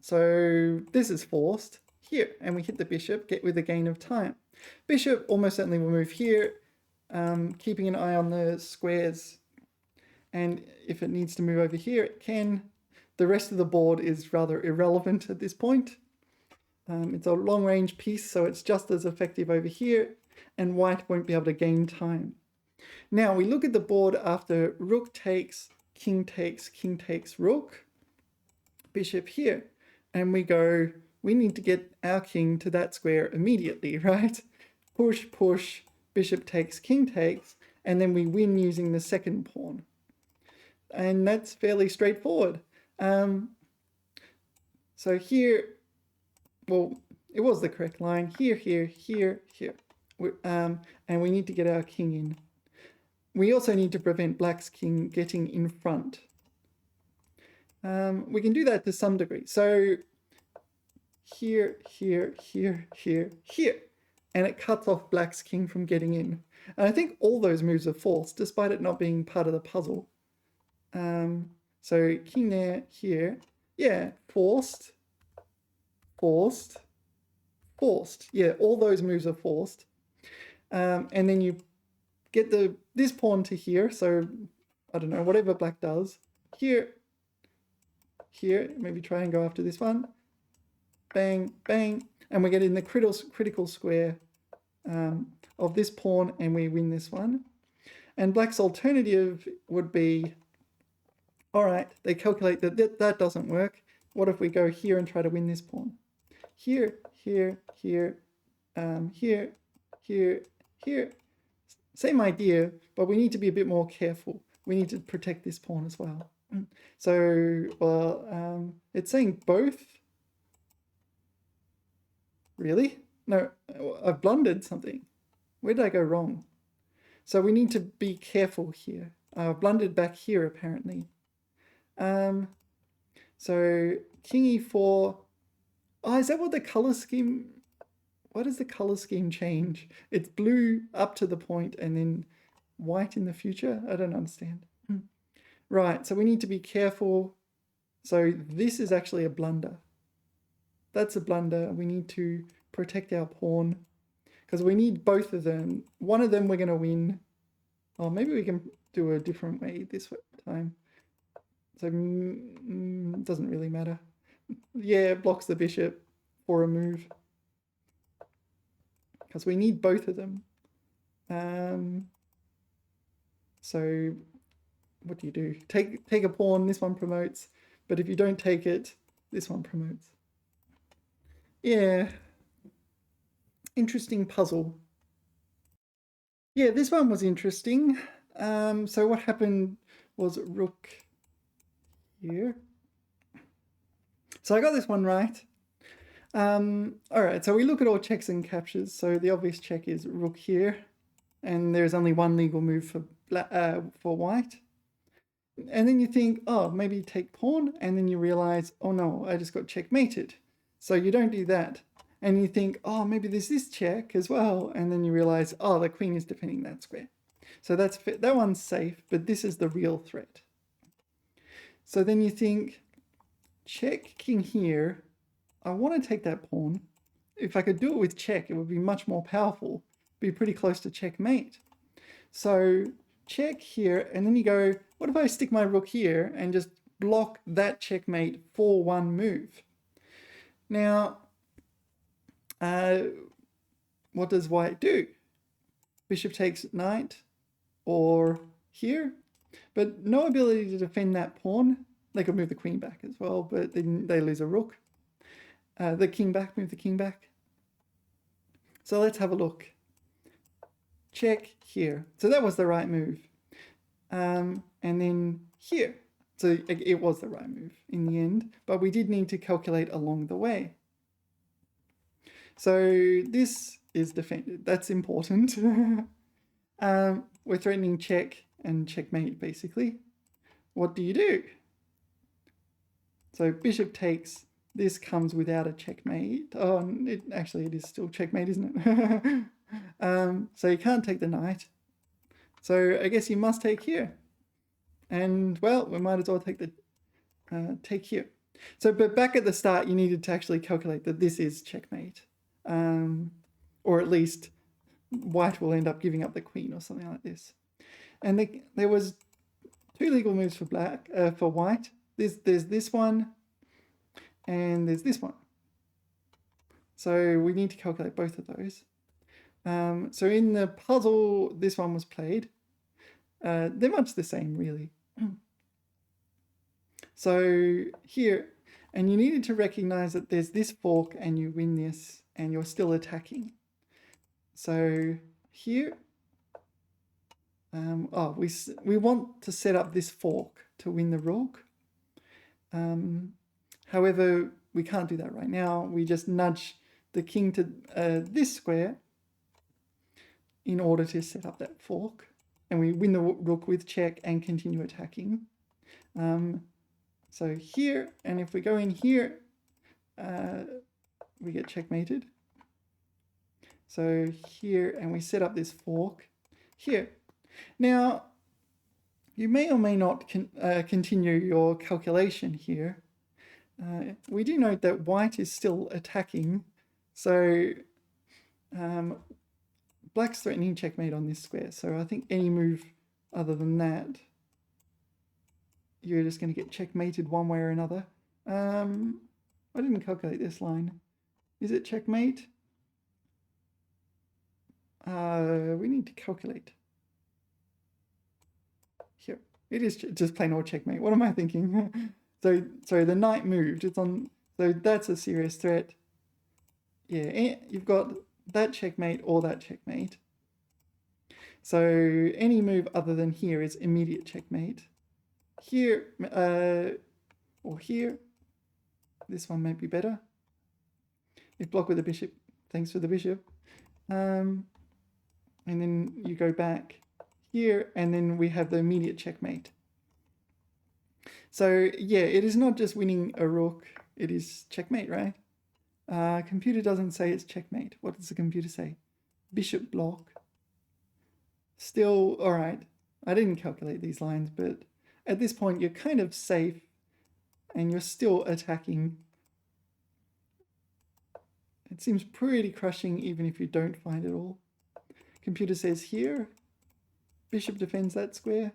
So this is forced here, and we hit the bishop, get with a gain of time. Bishop almost certainly will move here, keeping an eye on the squares. And if it needs to move over here, it can. The rest of the board is rather irrelevant at this point. It's a long-range piece, so it's just as effective over here, and white won't be able to gain time. Now, we look at the board after rook takes, king takes rook, bishop here, and we go, we need to get our king to that square immediately, right? Push, push, bishop takes, king takes, and then we win using the second pawn. And that's fairly straightforward. So here, well, it was the correct line. Here, here, here, here. And we need to get our king in. We also need to prevent black's king getting in front. We can do that to some degree. So here, here, here, here, here. And it cuts off black's king from getting in. And I think all those moves are forced, despite it not being part of the puzzle. So king there, here. Yeah, forced, forced, forced. Yeah, all those moves are forced. And then you get this pawn to here. So, I don't know, whatever black does. Here, here, maybe try and go after this one. Bang, bang. And we get in the critical square of this pawn, and we win this one. And black's alternative would be, all right, they calculate that doesn't work. What if we go here and try to win this pawn? Here, here, here, here, here, here. Same idea, but we need to be a bit more careful. We need to protect this pawn as well. So, well, it's saying both. Really? No, I've blundered something. Where did I go wrong? So we need to be careful here. I've blundered back here, apparently. So king e4. Oh, is that what the color scheme? What does the color scheme change? It's blue up to the point and then white in the future? I don't understand. Right, so we need to be careful. So this is actually a blunder. That's a blunder. We need to protect our pawn because we need both of them. One of them we're going to win. Oh, maybe we can do a different way this time. So doesn't really matter. Yeah, it blocks the bishop for a move because we need both of them. So what do? Take a pawn, this one promotes, but if you don't take it, this one promotes. Yeah, interesting puzzle. Yeah, this one was interesting. So what happened was rook here. So I got this one right. All right, so we look at all checks and captures. So the obvious check is rook here, and there's only one legal move for white. And then you think, oh, maybe take pawn, and then you realize, oh no, I just got checkmated. So you don't do that. And you think, oh, maybe there's this check as well. And then you realize, oh, the queen is defending that square. So that one's safe, but this is the real threat. So then you think, check king here. I want to take that pawn. If I could do it with check, it would be much more powerful. Be pretty close to checkmate. So check here, and then you go, what if I stick my rook here and just block that checkmate for one move? Now, What does white do? Bishop takes knight, or here, but no ability to defend that pawn. They could move the queen back as well, but then they lose a rook. The king back, move the king back. So let's have a look. Check here. So that was the right move. And then here. So it was the right move in the end, but we did need to calculate along the way. So this is defended. That's important. We're threatening check and checkmate, basically. What do you do? So bishop takes. This comes without a checkmate. Oh, actually it is still checkmate, isn't it? So you can't take the knight. So I guess you must take here. And well, we might as well take the take here. So, but back at the start, you needed to actually calculate that this is checkmate, or at least white will end up giving up the queen or something like this. And there was two legal moves for for white. There's this one, and there's this one. So we need to calculate both of those. So in the puzzle, this one was played. They're much the same, really. So here, and you needed to recognize that there's this fork and you win this and you're still attacking. So here, we want to set up this fork to win the rook. However, we can't do that right now. We just nudge the king to this square in order to set up that fork. And we win the rook with check and continue attacking. So here, and if we go in here, we get checkmated. So here, and we set up this fork here. Now, you may or may not continue your calculation here. We do note that white is still attacking, so black's threatening checkmate on this square. So I think any move other than that, you're just going to get checkmated one way or another. I didn't calculate this line. Is it checkmate? We need to calculate. Here, it is just plain old checkmate. What am I thinking? So, sorry, the knight moved. It's on, so that's a serious threat. Yeah, you've got that checkmate or that checkmate. So any move other than here is immediate checkmate. Here, or here, this one might be better. If block with the bishop, thanks for the bishop. And then you go back here, and then we have the immediate checkmate. So yeah, it is not just winning a rook, it is checkmate, right? Computer doesn't say it's checkmate. What does the computer say? Bishop block. Still, all right. I didn't calculate these lines, but at this point you're kind of safe and you're still attacking. It seems pretty crushing even if you don't find it all. Computer says here, bishop defends that square.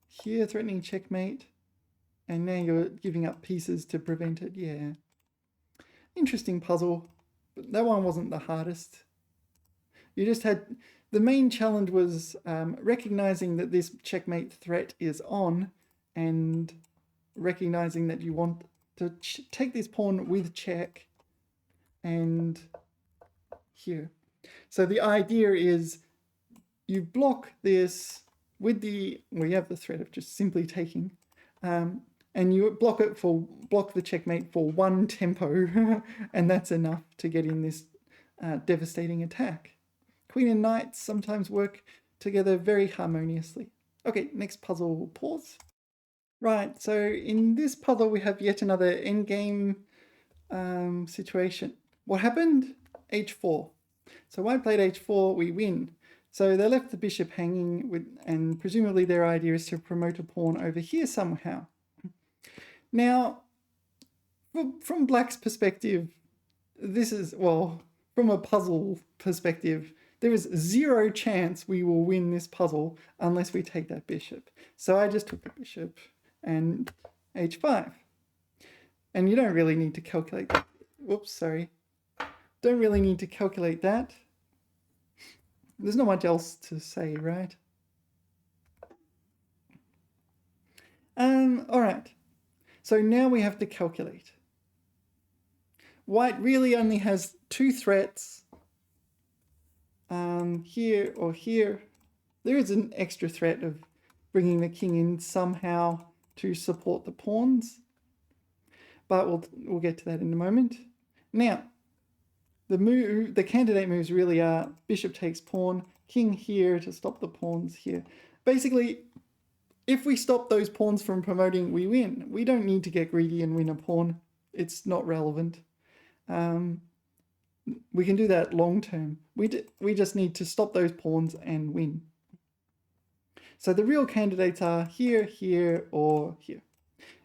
Here, threatening checkmate. And now you're giving up pieces to prevent it. Yeah. Interesting puzzle. But that one wasn't the hardest. You just had... The main challenge was recognizing that this checkmate threat is on and recognizing that you want to take this pawn with check and here. So the idea is you block this with the... Well, you have the threat of just simply taking. And you block the checkmate for one tempo, and that's enough to get in this devastating attack. Queen and knight sometimes work together very harmoniously. Okay, next puzzle, pause. Right, so in this puzzle we have yet another endgame situation. What happened? h4. So white played h4, we win. So they left the bishop hanging, and presumably their idea is to promote a pawn over here somehow. Now, from black's perspective, this is, well, from a puzzle perspective, there is zero chance we will win this puzzle unless we take that bishop. So I just took the bishop and h5. And you don't really need to calculate that. Whoops, sorry. don't really need to calculate that. There's not much else to say, right? All right. So now we have to calculate. White really only has two threats, here or here. There is an extra threat of bringing the king in somehow to support the pawns, but we'll get to that in a moment. Now, the candidate moves really are bishop takes pawn, king here to stop the pawns here. Basically, if we stop those pawns from promoting, we win. We don't need to get greedy and win a pawn. It's not relevant. We can do that long term. We just need to stop those pawns and win. So the real candidates are here, here, or here.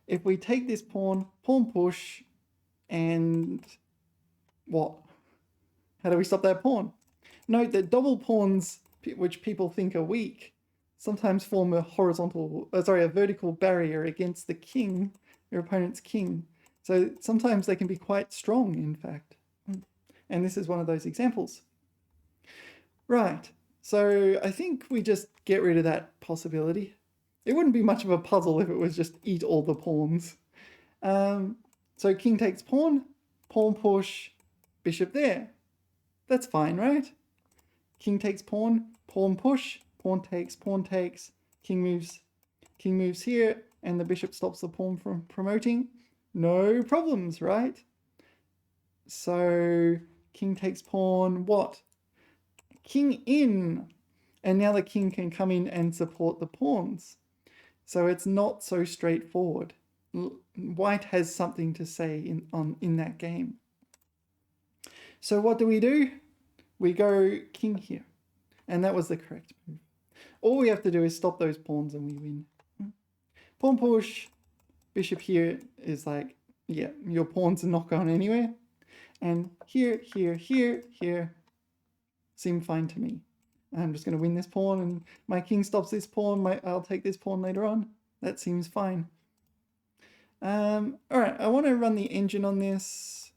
If we take this pawn, pawn push, and what? How do we stop that pawn? Note that double pawns, which people think are weak, sometimes form a vertical barrier against the king, your opponent's king. So sometimes they can be quite strong, in fact. And this is one of those examples. Right, so I think we just get rid of that possibility. It wouldn't be much of a puzzle if it was just eat all the pawns. So king takes pawn, pawn push, bishop there. That's fine, right? King takes pawn, pawn push, pawn takes, king moves here, and the bishop stops the pawn from promoting. No problems, right? So king takes pawn, what? King in. And now the king can come in and support the pawns. So it's not so straightforward. White has something to say in that game. So what do? We go king here. And that was the correct move. All we have to do is stop those pawns and we win. Pawn push, bishop here is like, yeah, your pawns are not going anywhere. And here, here, here, here seem fine to me. I'm just going to win this pawn and my king stops this pawn. I'll take this pawn later on. That seems fine. All right, I want to run the engine on this.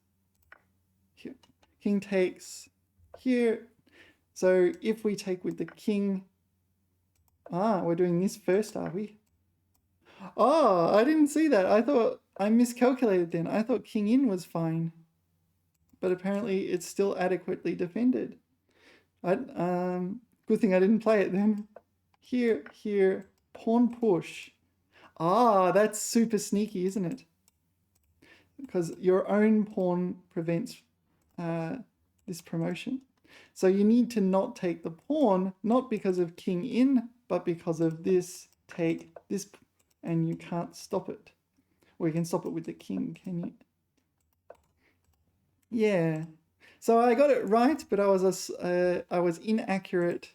Here. King takes here. So if we take with the king, we're doing this first, are we? Oh, I didn't see that. I thought I miscalculated then. I thought king in was fine. But apparently it's still adequately defended. Good thing I didn't play it then. Here, here, pawn push. That's super sneaky, isn't it? Because your own pawn prevents this promotion. So you need to not take the pawn, not because of king in, but because of this, take this, and you can't stop it. Or you can stop it with the king, can you? Yeah. So I got it right, but I was inaccurate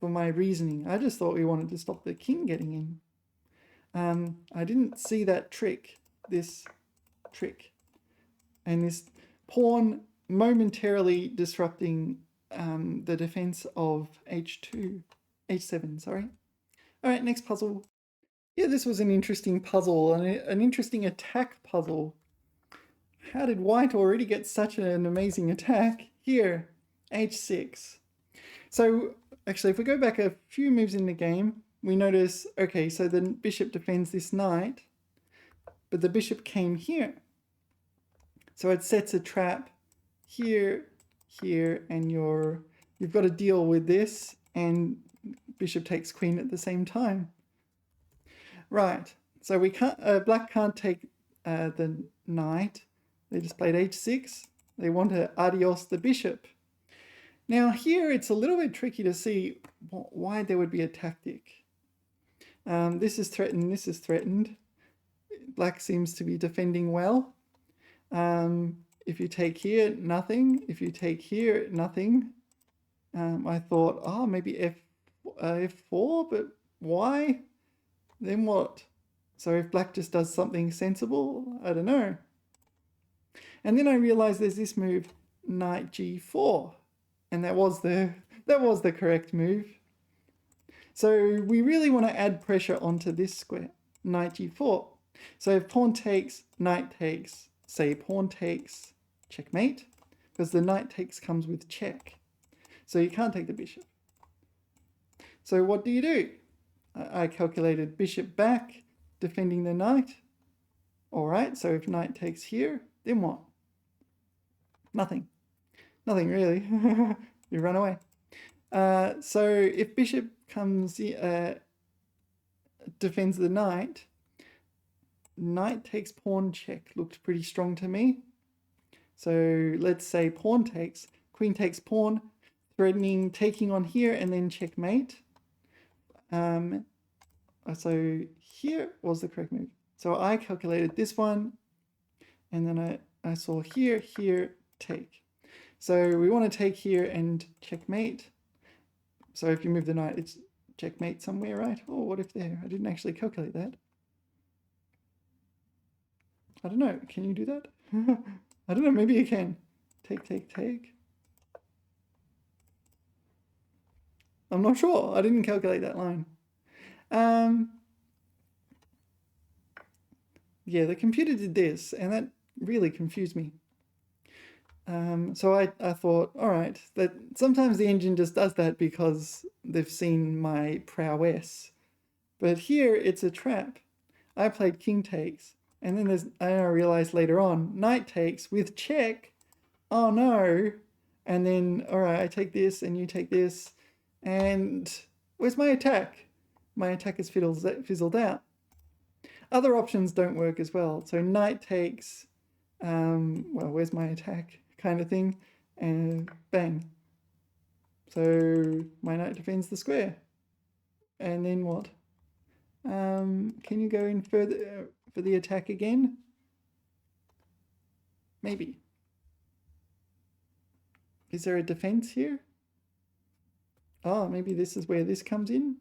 for my reasoning. I just thought we wanted to stop the king getting in. I didn't see that trick, this trick. And this pawn momentarily disrupting the defense of h7, sorry. All right, next puzzle. Yeah, this was an interesting puzzle, an interesting attack puzzle. How did white already get such an amazing attack? Here, h6. So actually, if we go back a few moves in the game, we notice, okay, so the bishop defends this knight, but the bishop came here. So it sets a trap here, here, and you've got to deal with this, and bishop takes queen at the same time. Right, so we can't, black can't take the knight. They just played h6. They want to adios the bishop. Now here it's a little bit tricky to see why there would be a tactic. This is threatened, this is threatened. Black seems to be defending well. If you take here, nothing. If you take here, nothing. I thought, maybe f4, but why? Then what? So if black just does something sensible, I don't know. And then I realized there's this move, knight g4, and that was the correct move. So we really want to add pressure onto this square, knight g4. So if pawn takes, knight takes, say pawn takes, checkmate. because the knight takes comes with check. So you can't take the bishop. So what do? I calculated bishop back, defending the knight. All right, so if knight takes here, then what? Nothing. Nothing really. You run away. So if bishop comes, defends the knight, knight takes pawn check looked pretty strong to me. So let's say pawn takes, queen takes pawn, threatening taking on here and then checkmate. So here was the correct move. So I calculated this one, and then I saw here, take. So we want to take here and checkmate. So if you move the knight, it's checkmate somewhere, right? Oh, what if there? I didn't actually calculate that. I don't know. Can you do that? I don't know. Maybe you can. Take. I'm not sure. I didn't calculate that line. Yeah, the computer did this, and that really confused me. So I thought, all right, that sometimes the engine just does that because they've seen my prowess. But here it's a trap. I played king takes, and then I realized later on, knight takes with check. Oh no. And then, all right, I take this and you take this. And where's my attack? My attack is fizzled out. Other options don't work as well. So knight takes, well, where's my attack kind of thing, and bang. So my knight defends the square. And then what? Can you go in further for the attack again? Maybe. Is there a defense here? Oh, maybe this is where this comes in?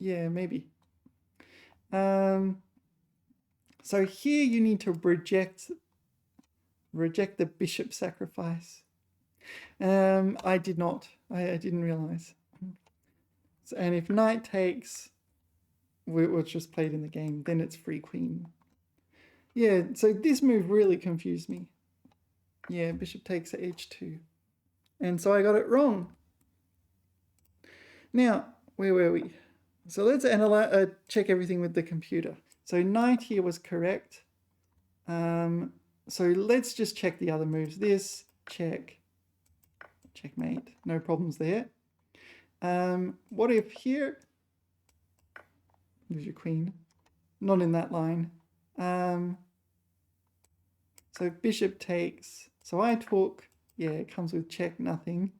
Yeah, maybe. So here you need to reject the bishop sacrifice. I did not. I didn't realize. So, and if knight takes, which was played in the game, then it's free queen. Yeah, so this move really confused me. Yeah, bishop takes h2. And so I got it wrong. Now, where were we? So let's check everything with the computer. So knight here was correct. So let's just check the other moves. This, check, checkmate, no problems there. What if here, there's your queen, not in that line. So bishop takes, so I took, yeah, it comes with check, nothing.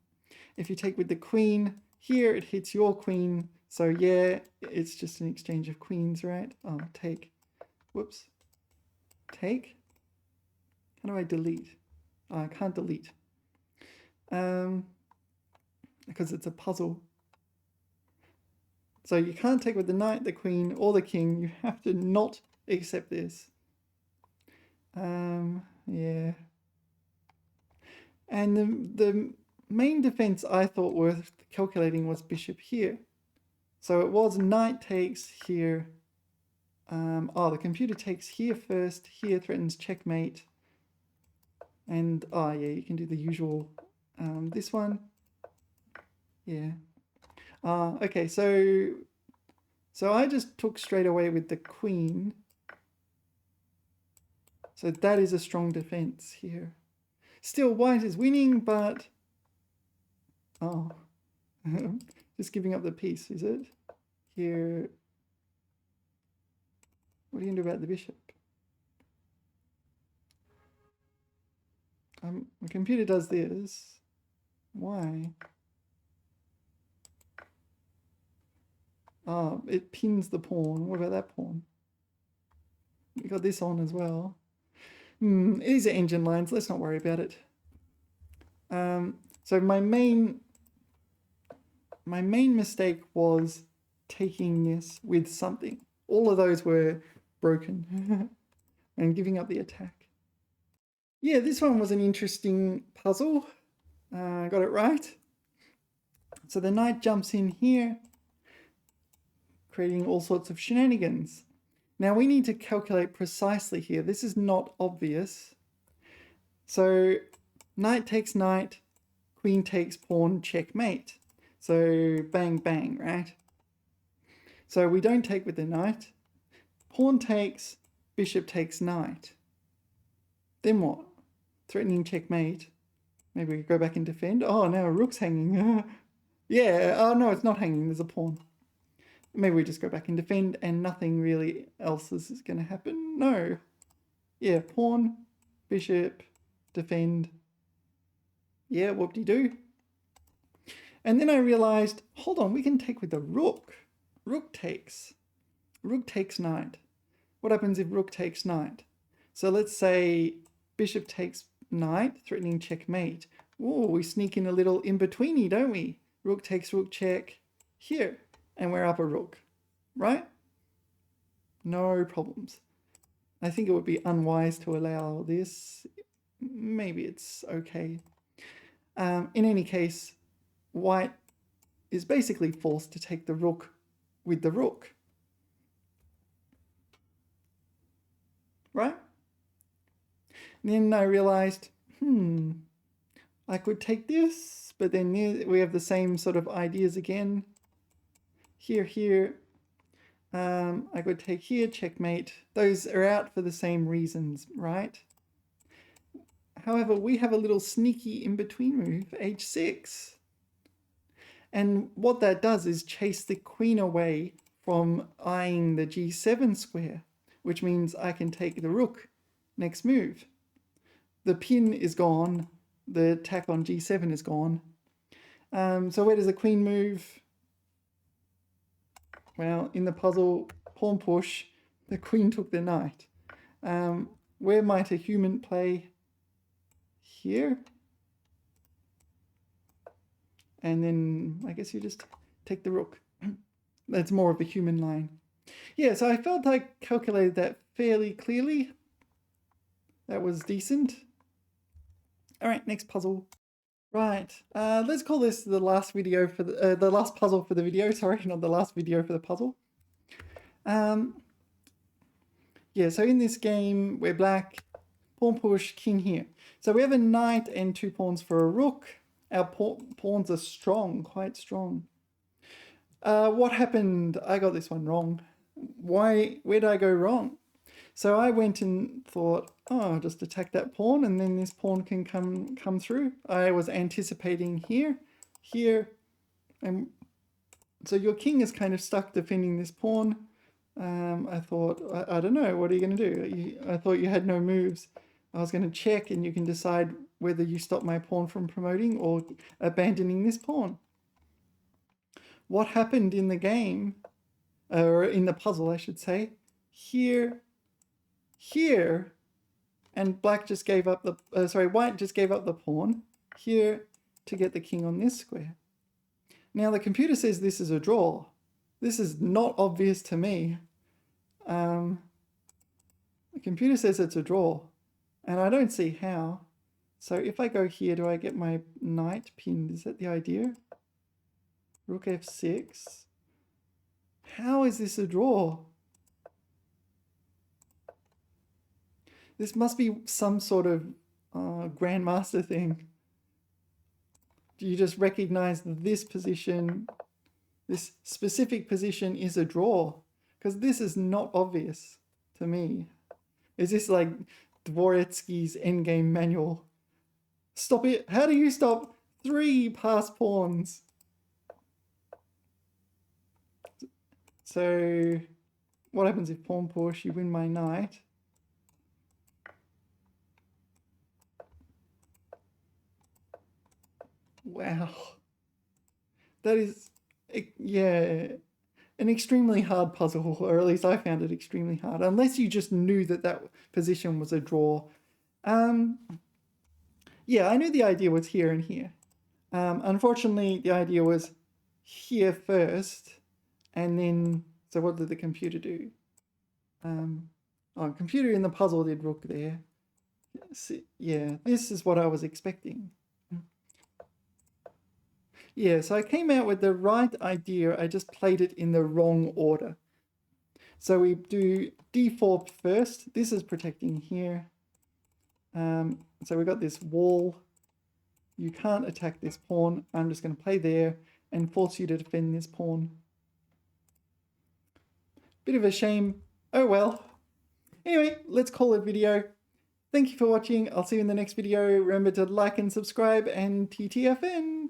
If you take with the queen, here it hits your queen, so yeah, it's just an exchange of queens, right? Oh, take, whoops, take. How do I delete? Oh, I can't delete. Because it's a puzzle. So you can't take with the knight, the queen, or the king. You have to not accept this. Yeah. And the main defense I thought worth calculating was bishop here. So it was knight takes here. Oh, the computer takes here first. Here threatens checkmate. And, oh yeah, you can do the usual, this one. Yeah. Okay, so I just took straight away with the queen. So that is a strong defense here. Still, white is winning, but... Oh. Just giving up the piece, is it? Here... What are you going to do about the bishop? The computer does this. Why? Oh, it pins the pawn. What about that pawn? We got this on as well. These are engine lines. Let's not worry about it. So my main mistake was taking this with something. All of those were broken and giving up the attack. Yeah, this one was an interesting puzzle. I got it right. So the knight jumps in here, creating all sorts of shenanigans. Now we need to calculate precisely here. This is not obvious. So knight takes knight, queen takes pawn, checkmate. So bang, bang, right? So we don't take with the knight. Pawn takes, bishop takes knight. Then what? Threatening checkmate. Maybe we go back and defend. Oh, now a rook's hanging. Yeah, oh no, it's not hanging, there's a pawn. Maybe we just go back and defend and nothing really else is going to happen. No. Yeah, pawn, bishop, defend. Yeah, whoop-de-doo. And then I realized, hold on, we can take with the rook. Rook takes. Rook takes knight. What happens if rook takes knight? So let's say bishop takes knight, threatening checkmate. Oh, we sneak in a little in-betweeny, don't we? Rook takes rook check here, and we're up a rook, right? No problems. I think it would be unwise to allow this. Maybe it's okay. In any case, white is basically forced to take the rook with the rook, right? And then I realized, I could take this, but then we have the same sort of ideas again. Here. I could take here, checkmate. Those are out for the same reasons, right? However, we have a little sneaky in-between move, h6. And what that does is chase the queen away from eyeing the g7 square, which means I can take the rook next move. The pin is gone, the attack on g7 is gone. So where does the queen move? Well, in the puzzle, pawn push, the queen took the knight. Where might a human play? Here. And then I guess you just take the rook. That's more of a human line. Yeah, so I felt I calculated that fairly clearly. That was decent. All right, next puzzle. Right, let's call this the last video for the last puzzle for the video. Sorry, not the last video for the puzzle. Yeah, so in this game, we're black, pawn push, king here. So we have a knight and 2 pawns for a rook. Our pawns are strong, quite strong. What happened? I got this one wrong. Where did I go wrong? So I went and thought, oh, I'll just attack that pawn and then this pawn can come through. I was anticipating here, and so your king is kind of stuck defending this pawn. I thought, I don't know, what are you going to do? I thought you had no moves. I was going to check and you can decide whether you stop my pawn from promoting or abandoning this pawn. What happened in the game, or in the puzzle, I should say, here, and black just gave up the, white just gave up the pawn here to get the king on this square. Now the computer says this is a draw. This is not obvious to me. The computer says it's a draw, and I don't see how. So if I go here, do I get my knight pinned? Is that the idea? Rook f6. How is this a draw? This must be some sort of grandmaster thing. Do you just recognize this position, this specific position is a draw? Because this is not obvious to me. Is this like Dvoretsky's endgame manual? Stop it. How do you stop 3 passed pawns? So what happens if pawn push, you win my knight? Wow. That is, yeah, an extremely hard puzzle, or at least I found it extremely hard, unless you just knew that that position was a draw. Yeah, I knew the idea was here and here. Unfortunately, the idea was here first, and then, so what did the computer do? Computer in the puzzle did rook there. Yeah, this is what I was expecting. Yeah, so I came out with the right idea, I just played it in the wrong order. So we do d4 first. This is protecting here. So we've got this wall. You can't attack this pawn. I'm just going to play there and force you to defend this pawn. Bit of a shame. Oh well. Anyway, let's call it a video. Thank you for watching. I'll see you in the next video. Remember to like and subscribe, and TTFN.